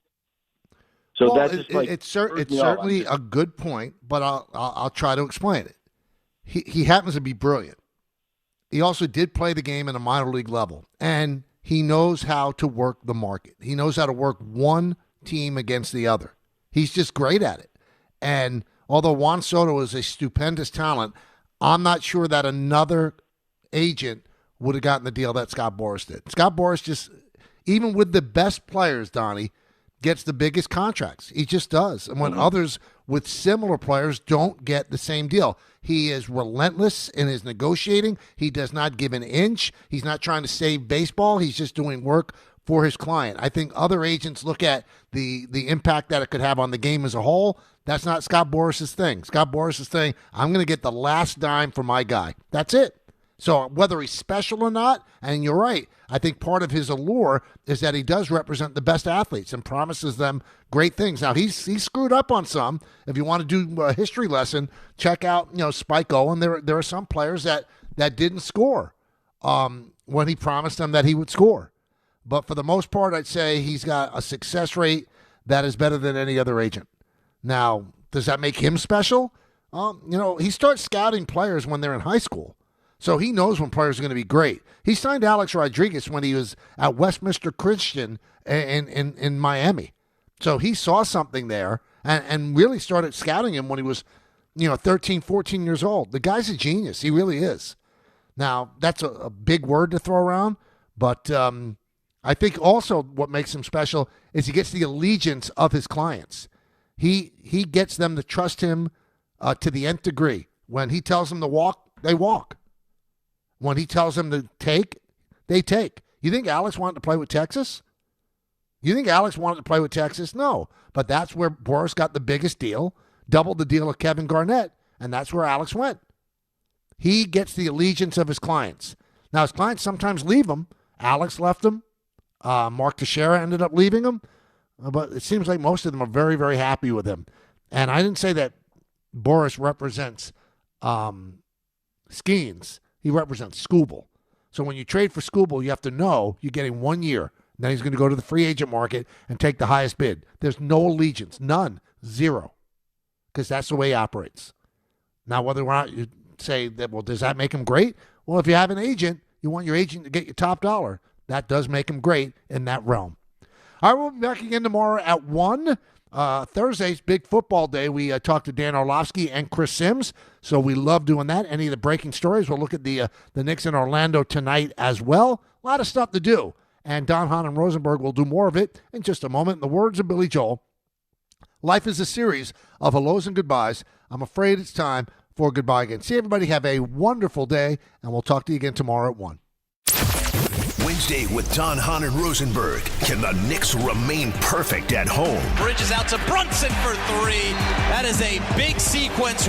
So well, that's just it's certainly a good point, but I'll try to explain it. He happens to be brilliant. He also did play the game at a minor league level, and he knows how to work the market. He knows how to work one team against the other. He's just great at it. And although Juan Soto is a stupendous talent, I'm not sure that another agent would have gotten the deal that Scott Boras did. Scott Boras just, even with the best players, Donnie, gets the biggest contracts. He just does. And when others with similar players don't get the same deal. He is relentless in his negotiating. He does not give an inch. He's not trying to save baseball. He's just doing work for his client. I think other agents look at the impact that it could have on the game as a whole. That's not Scott Boras' thing. Scott Boras' thing, I'm going to get the last dime for my guy. That's it. So whether he's special or not, and you're right, I think part of his allure is that he does represent the best athletes and promises them great things. Now, he's screwed up on some. If you want to do a history lesson, check out Spike Owen. There are some players that didn't score when he promised them that he would score. But for the most part, I'd say he's got a success rate that is better than any other agent. Now, does that make him special? He starts scouting players when they're in high school. So he knows when players are going to be great. He signed Alex Rodriguez when he was at Westminster Christian in Miami. So he saw something there and really started scouting him when he was 13, 14 years old. The guy's a genius. He really is. Now, that's a big word to throw around, but I think also what makes him special is he gets the allegiance of his clients. He gets them to trust him to the nth degree. When he tells them to walk, they walk. When he tells them to take, they take. You think Alex wanted to play with Texas? No. But that's where Boras got the biggest deal, doubled the deal of Kevin Garnett, and that's where Alex went. He gets the allegiance of his clients. Now, his clients sometimes leave him. Alex left him. Mark Teixeira ended up leaving him. But it seems like most of them are very, very happy with him. And I didn't say that Boras represents Skenes. He represents Skubal. So when you trade for Skubal, you have to know you're getting 1 year. Then he's going to go to the free agent market and take the highest bid. There's no allegiance. None. Zero. Because that's the way he operates. Now, whether or not you say that, well, does that make him great? Well, if you have an agent, you want your agent to get your top dollar. That does make him great in that realm. All right, we'll be back again tomorrow at 1. Thursday's big football day. We talked to Dan Orlovsky and Chris Sims, so we love doing that. Any of the breaking stories, we'll look at the Knicks in Orlando tonight as well. A lot of stuff to do, and Don, Hahn, and Rosenberg will do more of it in just a moment. In the words of Billy Joel, life is a series of hellos and goodbyes. I'm afraid it's time for goodbye again. See everybody, have a wonderful day, and we'll talk to you again tomorrow at 1. Wednesday with Don, Hahn, and Rosenberg. Can the Knicks remain perfect at home? Bridges out to Brunson for three. That is a big sequence.